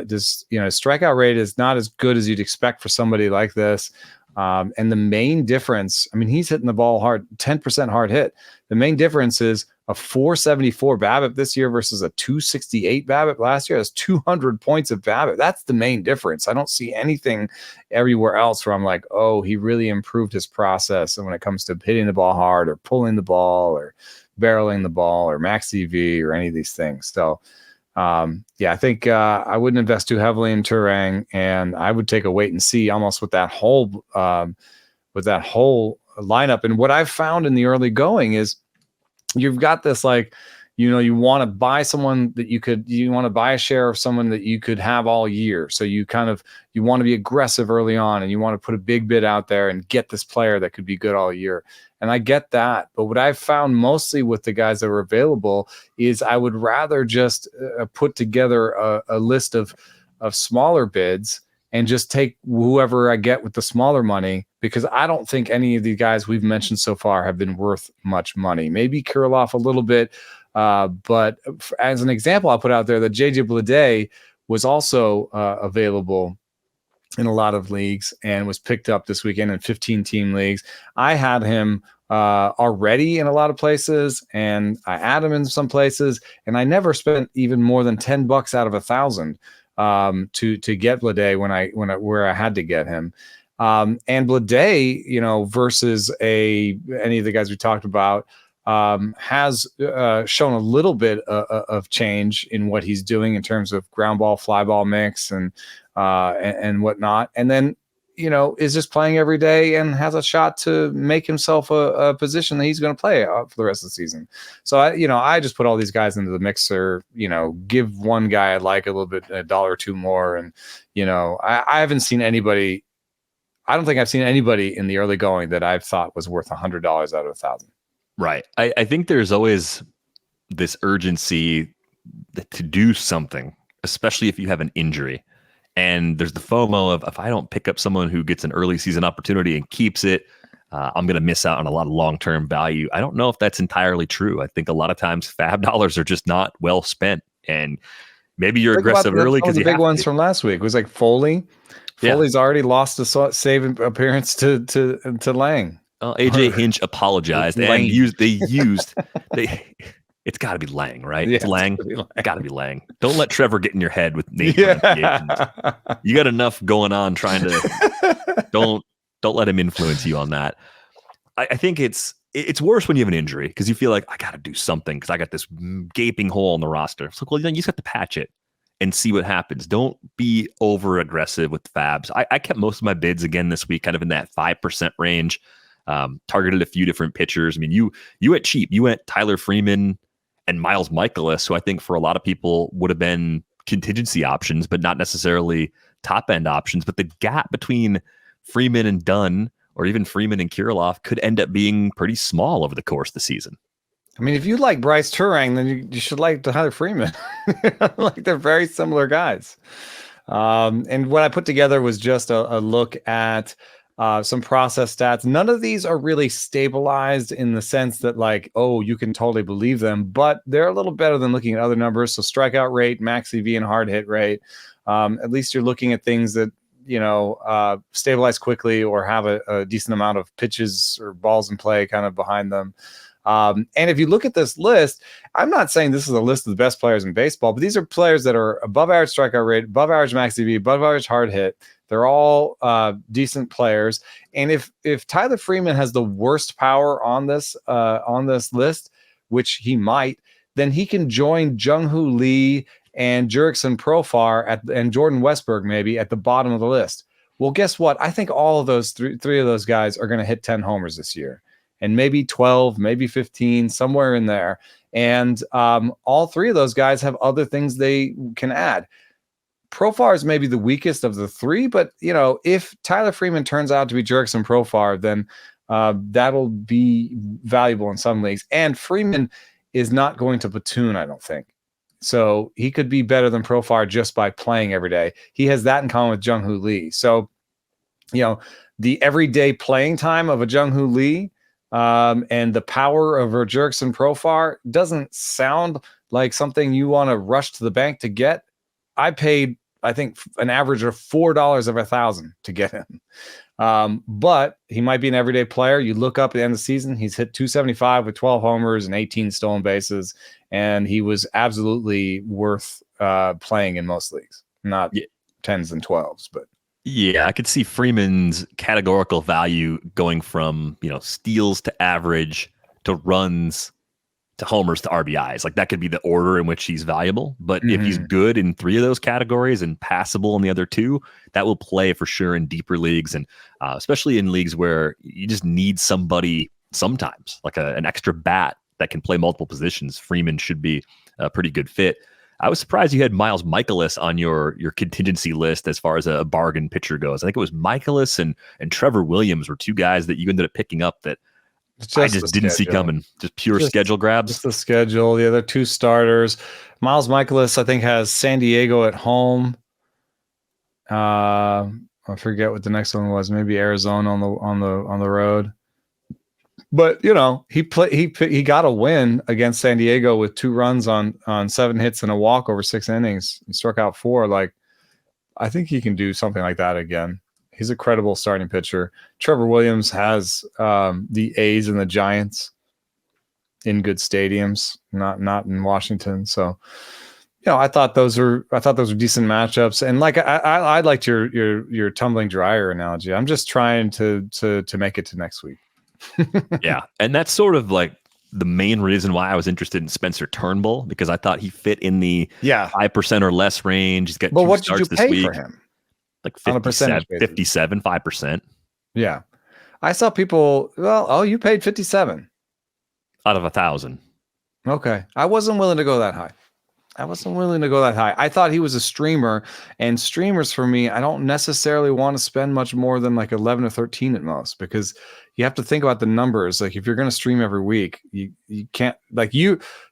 His strikeout rate is not as good as you'd expect for somebody like this. And the main difference, he's hitting the ball hard, 10% hard hit. The main difference is a 474 BABIP this year versus a 268 BABIP last year. That's 200 points of BABIP. That's the main difference. I don't see anything everywhere else where I'm like, oh, he really improved his process. And when it comes to hitting the ball hard or pulling the ball or barreling the ball or max EV or any of these things. So, I think I wouldn't invest too heavily in Terang, and I would take a wait and see almost with that whole lineup. And what I've found in the early going is you've got this you want to buy someone that you want to buy a share of someone that you could have all year. So you want to be aggressive early on and you want to put a big bid out there and get this player that could be good all year. And I get that. But what I've found mostly with the guys that were available is I would rather just put together a list of smaller bids and just take whoever I get with the smaller money, because I don't think any of the guys we've mentioned so far have been worth much money. Maybe Kirilloff a little bit. But as an example, I'll put out there that JJ Bleday was also available in a lot of leagues and was picked up this weekend in 15-team leagues. I had him already in a lot of places, and I add him in some places, and I never spent even more than $10 out of 1,000 to get Bleday where I had to get him. And Bleday, versus any of the guys we talked about, has shown a little bit of change in what he's doing in terms of ground ball, fly ball mix and whatnot. And then, is just playing every day and has a shot to make himself a position that he's going to play for the rest of the season. So I just put all these guys into the mixer, give one guy I like a little bit, $1 or $2 more. And, I haven't seen anybody. I don't think I've seen anybody in the early going that I've thought was worth $100 out of 1,000. Right. I think there's always this urgency to do something, especially if you have an injury. And there's the FOMO of, if I don't pick up someone who gets an early season opportunity and keeps it, I'm going to miss out on a lot of long-term value. I don't know if that's entirely true. I think a lot of times fab dollars are just not well spent. And maybe you're aggressive early because the big ones from last week was like Foley. Foley's already lost a save appearance to Lang. AJ Hinch apologized and it's got to be Lang, right? Yeah, it's Lang. Got to be Lang. Don't let Trevor get in your head with name pronunciations. You got enough going on trying to don't let him influence you on that. I think it's worse when you have an injury because you feel like I got to do something because I got this gaping hole in the roster. It's like, well, you just have to patch it and see what happens. Don't be over aggressive with fabs. I kept most of my bids again this week, kind of in that 5% range. Targeted a few different pitchers. I mean, you went cheap. You went Tyler Freeman and Miles Michaelis, who I think for a lot of people would have been contingency options, but not necessarily top end options. But the gap between Freeman and Dunn, or even Freeman and Kirilloff, could end up being pretty small over the course of the season. I mean, if you like Bryce Turang, then you should like Tyler Freeman. Like, they're very similar guys. And what I put together was just a look at some process stats. None of these are really stabilized in the sense that you can totally believe them, but they're a little better than looking at other numbers. So strikeout rate, max EV, and hard hit rate. At least you're looking at things that, stabilize quickly or have a decent amount of pitches or balls in play kind of behind them. And if you look at this list, I'm not saying this is a list of the best players in baseball, but these are players that are above average strikeout rate, above average max EV, above average hard hit. They're all decent players. And if Tyler Freeman has the worst power on this list, which he might, then he can join Jung-Hoo Lee and Jurickson Profar and Jordan Westberg maybe at the bottom of the list. Well, guess what? I think all of those three of those guys are going to hit 10 homers this year, and maybe 12, maybe 15, somewhere in there. And all three of those guys have other things they can add. Profar is maybe the weakest of the three, but if Tyler Freeman turns out to be Jurickson Profar, then that'll be valuable in some leagues. And Freeman is not going to platoon, I don't think. So he could be better than Profar just by playing every day. He has that in common with Jung-Hoo Lee. So, the everyday playing time of a Jung-Hoo Lee and the power of a Jurickson Profar doesn't sound like something you want to rush to the bank to get. I paid, I think, an average of $4 of 1,000 to get him. But he might be an everyday player. You look up at the end of the season, he's hit 275 with 12 homers and 18 stolen bases. And he was absolutely worth playing in most leagues, not 10s and 12s, but. Yeah, I could see Freeman's categorical value going from, steals to average to runs to homers to RBIs. Like, that could be the order in which he's valuable. But if he's good in three of those categories and passable in the other two, that will play for sure in deeper leagues, and especially in leagues where you just need somebody sometimes, like an extra bat that can play multiple positions. Freeman should be a pretty good fit. I was surprised you had Miles Michaelis on your contingency list as far as a bargain pitcher goes. I think it was Michaelis and Trevor Williams were two guys that you ended up picking up that I just didn't see coming. Just pure schedule grabs. Just the schedule. The other two starters. Miles Michaelis, I think, has San Diego at home. I forget what the next one was. Maybe Arizona on the road. But he got a win against San Diego with 2 runs on 7 hits and a walk over 6 innings. He struck out 4. Like, I think he can do something like that again. He's a credible starting pitcher. Trevor Williams has the A's and the Giants in good stadiums, not in Washington. So, I thought those were decent matchups. And like I liked your tumbling dryer analogy. I'm just trying to make it to next week. Yeah, and that's sort of like the main reason why I was interested in Spencer Turnbull, because I thought he fit in the 5% or less range. He's got But 2 what did you starts this pay week. for him? Like On a percentage 57, 5%. Yeah. I saw people, you paid 57 out of 1,000. Okay. I wasn't willing to go that high. I thought he was a streamer, and streamers for me, I don't necessarily want to spend much more than like 11 or 13 at most, because you have to think about the numbers. Like if you're going to stream every week, you can't,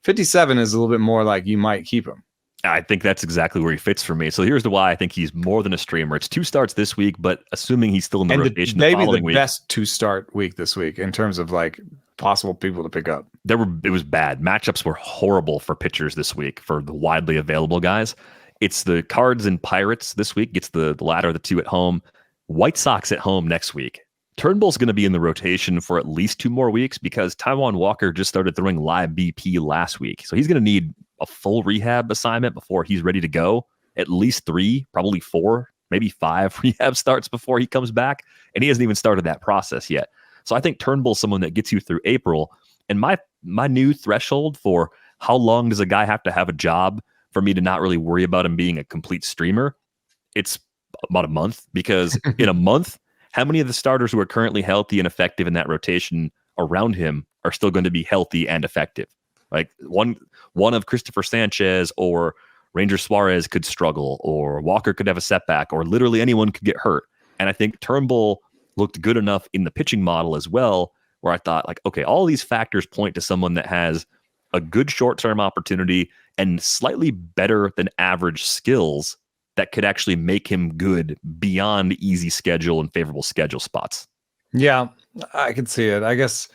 57 is a little bit more like you might keep him. I think that's exactly where he fits for me. So here's why I think he's more than a streamer. It's 2 starts this week, but assuming he's still in the rotation the following week. Maybe the best 2-start week this week in terms of like possible people to pick up. It was bad. Matchups were horrible for pitchers this week for the widely available guys. It's the Cards and Pirates this week. Gets the latter of the 2 at home. White Sox at home next week. Turnbull's going to be in the rotation for at least 2 more weeks because Taijuan Walker just started throwing live BP last week. So he's going to need a full rehab assignment before he's ready to go. At least 3, probably 4, maybe 5 rehab starts before he comes back. And he hasn't even started that process yet. So I think Turnbull's someone that gets you through April. And my new threshold for how long does a guy have to have a job for me to not really worry about him being a complete streamer, it's about a month. Because in a month, how many of the starters who are currently healthy and effective in that rotation around him are still going to be healthy and effective? Like one of Christopher Sanchez or Ranger Suarez could struggle, or Walker could have a setback, or literally anyone could get hurt. And I think Turnbull looked good enough in the pitching model as well, where I thought, like, okay, all these factors point to someone that has a good short-term opportunity and slightly better than average skills that could actually make him good beyond easy schedule and favorable schedule spots. Yeah, I could see it. I guess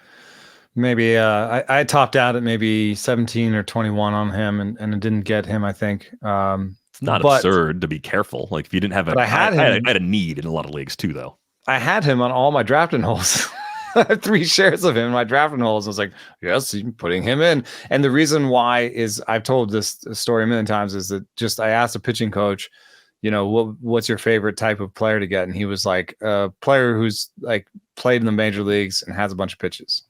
maybe I topped out at maybe 17 or 21 on him, and it didn't get him, I think. It's not absurd to be careful. Like if you didn't have I had a need in a lot of leagues too, though. I had him on all my drafting holes. I have 3 shares of him in my drafting holes. I was like, yes, I'm putting him in. And the reason why is, I've told this story a million times, is that just I asked a pitching coach, what's your favorite type of player to get? And he was like, a player who's like played in the major leagues and has a bunch of pitches.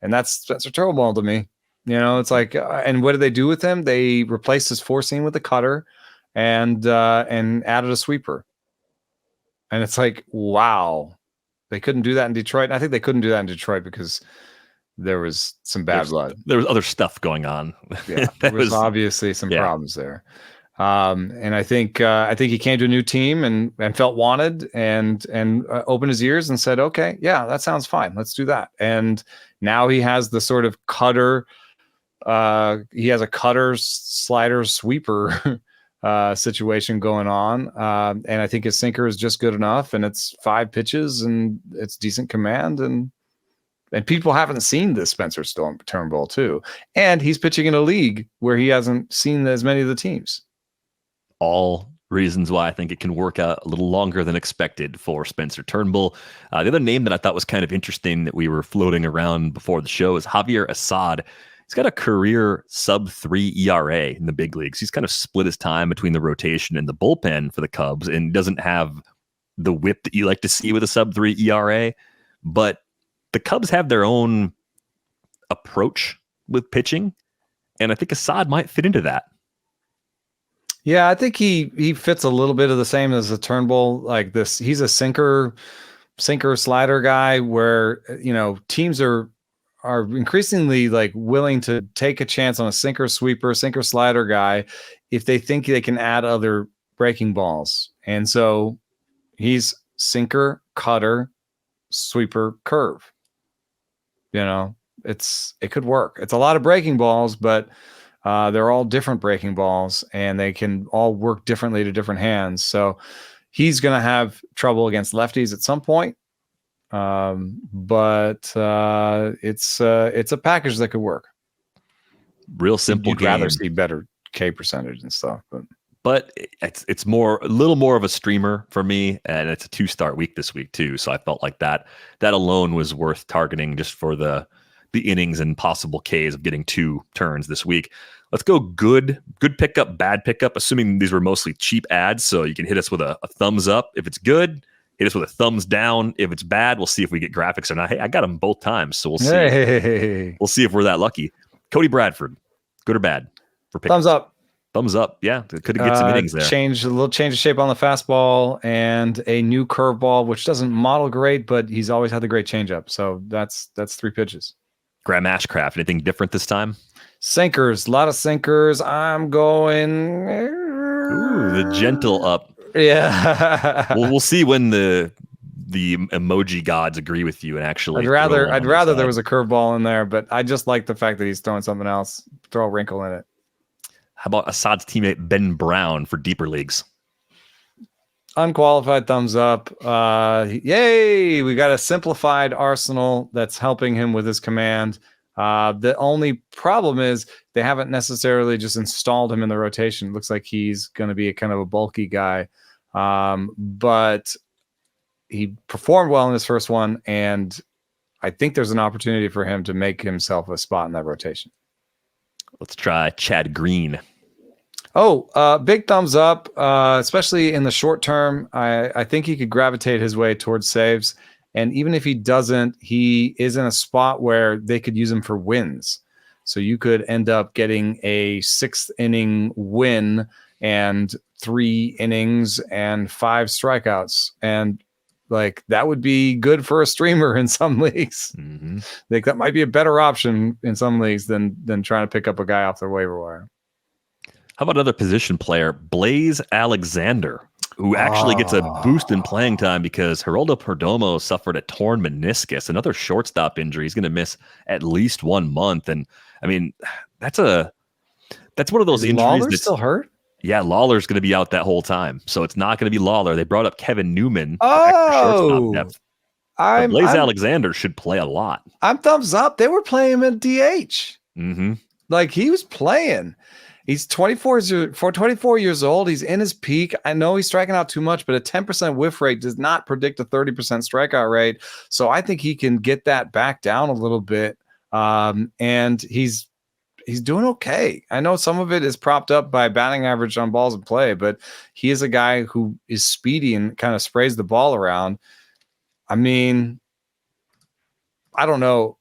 And that's a Turnbull to me. It's like, and what did they do with him? They replaced his 4-seam with a cutter and added a sweeper. And it's like, wow, they couldn't do that in Detroit. And I think they couldn't do that in Detroit because there was some bad blood. There was other stuff going on. Yeah, there was obviously some problems there. And I think he came to a new team and felt wanted and opened his ears and said, okay, yeah, that sounds fine. Let's do that. And now he has the sort of cutter. He has a cutter slider sweeper situation going on. And I think his sinker is just good enough, and it's 5 pitches and it's decent command, and people haven't seen this Spencer Turnbull too. And he's pitching in a league where he hasn't seen as many of the teams. All reasons why I think it can work out a little longer than expected for Spencer Turnbull. The other name that I thought was kind of interesting that we were floating around before the show is Javier Assad. He's got a career sub-3 ERA in the big leagues. He's kind of split his time between the rotation and the bullpen for the Cubs, and doesn't have the whip that you like to see with a sub-3 ERA. But the Cubs have their own approach with pitching, and I think Assad might fit into that. Yeah, I think he fits a little bit of the same as a Turnbull. Like this, he's a sinker slider guy where teams are increasingly like willing to take a chance on a sinker slider guy if they think they can add other breaking balls. And so he's sinker, cutter, sweeper, curve. It could work. It's a lot of breaking balls, but they're all different breaking balls, and they can all work differently to different hands. So he's going to have trouble against lefties at some point. But it's a package that could work. Real simple You'd game. rather see better K percentage and stuff, but it's a little more of a streamer for me, and it's a 2-start week this week too. So I felt like that alone was worth targeting just for the innings and possible Ks of getting 2 turns this week. Let's go good pickup, bad pickup, assuming these were mostly cheap ads. So you can hit us with a thumbs up if it's good, Hit us with a thumbs down. If it's bad, we'll see if we get graphics or not. Hey, I got them both times, so we'll see. Hey. We'll see if we're that lucky. Cody Bradford, good or bad for pickers? Thumbs up. Thumbs up. Yeah, could get some innings there. A little change of shape on the fastball and a new curveball, which doesn't model great, but he's always had the great changeup. So that's 3 pitches. Graham Ashcraft, anything different this time? Sinkers, a lot of sinkers. I'm going. Ooh, the gentle up. Yeah. We'll see when the emoji gods agree with you and actually. I'd rather there was a curveball in there, but I just like the fact that he's throwing something else. Throw a wrinkle in it. How about Assad's teammate Ben Brown for deeper leagues? Unqualified thumbs up. Yay! We got a simplified arsenal that's helping him with his command. The only problem is they haven't necessarily just installed him in the rotation. It looks like he's going to be a kind of a bulky guy. But he performed well in his first one, and I think there's an opportunity for him to make himself a spot in that rotation. Let's try Chad Green. Oh, big thumbs up, especially in the short term. I think he could gravitate his way towards saves. And even if he doesn't, he is in a spot where they could use him for wins. So you could end up getting a 6th inning win and 3 innings and 5 strikeouts. And like that would be good for a streamer in some leagues. Mm-hmm. Like that might be a better option in some leagues than trying to pick up a guy off the waiver wire. How about another position player, Blaze Alexander, who actually gets a boost in playing time because Geraldo Perdomo suffered a torn meniscus, another shortstop injury. He's going to miss at least 1 month. And I mean, that's one of those injuries. Lawler's still hurt? Yeah, Lawler's going to be out that whole time. So it's not going to be Lawler. They brought up Kevin Newman. Oh, depth. Blaze Alexander should play a lot. I'm thumbs up. They were playing him at DH. Mm-hmm. Like he was playing. He's 24 years old. He's in his peak. I know he's striking out too much, but a 10% whiff rate does not predict a 30% strikeout rate. So I think he can get that back down a little bit. And he's doing okay. I know some of it is propped up by batting average on balls in play, but he is a guy who is speedy and kind of sprays the ball around. I mean, I don't know.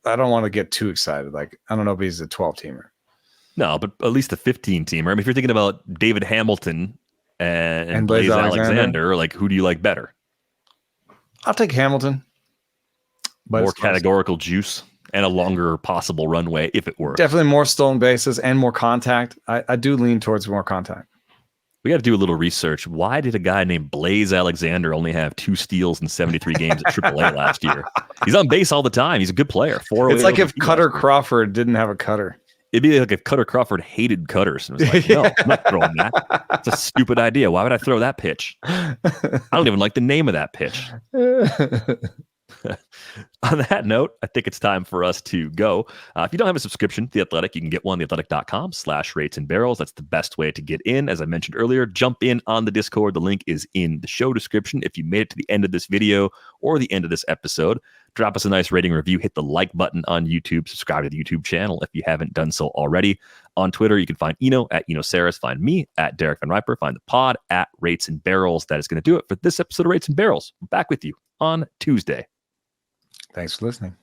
I don't want to get too excited. Like, I don't know if he's a 12-teamer. No, but at least a 15-teamer. I mean, if you're thinking about David Hamilton and Blaze Alexander, like who do you like better? I'll take Hamilton. More categorical juice and a longer possible runway if it were. Definitely more stolen bases and more contact. I do lean towards more contact. We got to do a little research. Why did a guy named Blaze Alexander only have 2 steals in 73 games at AAA last year? He's on base all the time. He's a good player. It's like if Cutter Crawford didn't have a cutter. It'd be like if Cutter Crawford hated cutters. And was like, no, I'm not throwing that. It's a stupid idea. Why would I throw that pitch? I don't even like the name of that pitch. On that note, I think it's time for us to go. If you don't have a subscription to The Athletic, you can get one, theathletic.com/rates and barrels. That's the best way to get in. As I mentioned earlier, jump in on the Discord. The link is in the show description. If you made it to the end of this video or the end of this episode, drop us a nice rating review, hit the like button on YouTube, subscribe to the YouTube channel if you haven't done so already. On Twitter, you can find Eno at Eno Saris, find me at Derek Van Riper, find the pod at Rates and Barrels. That is going to do it for this episode of Rates and Barrels. We're back with you on Tuesday. Thanks for listening.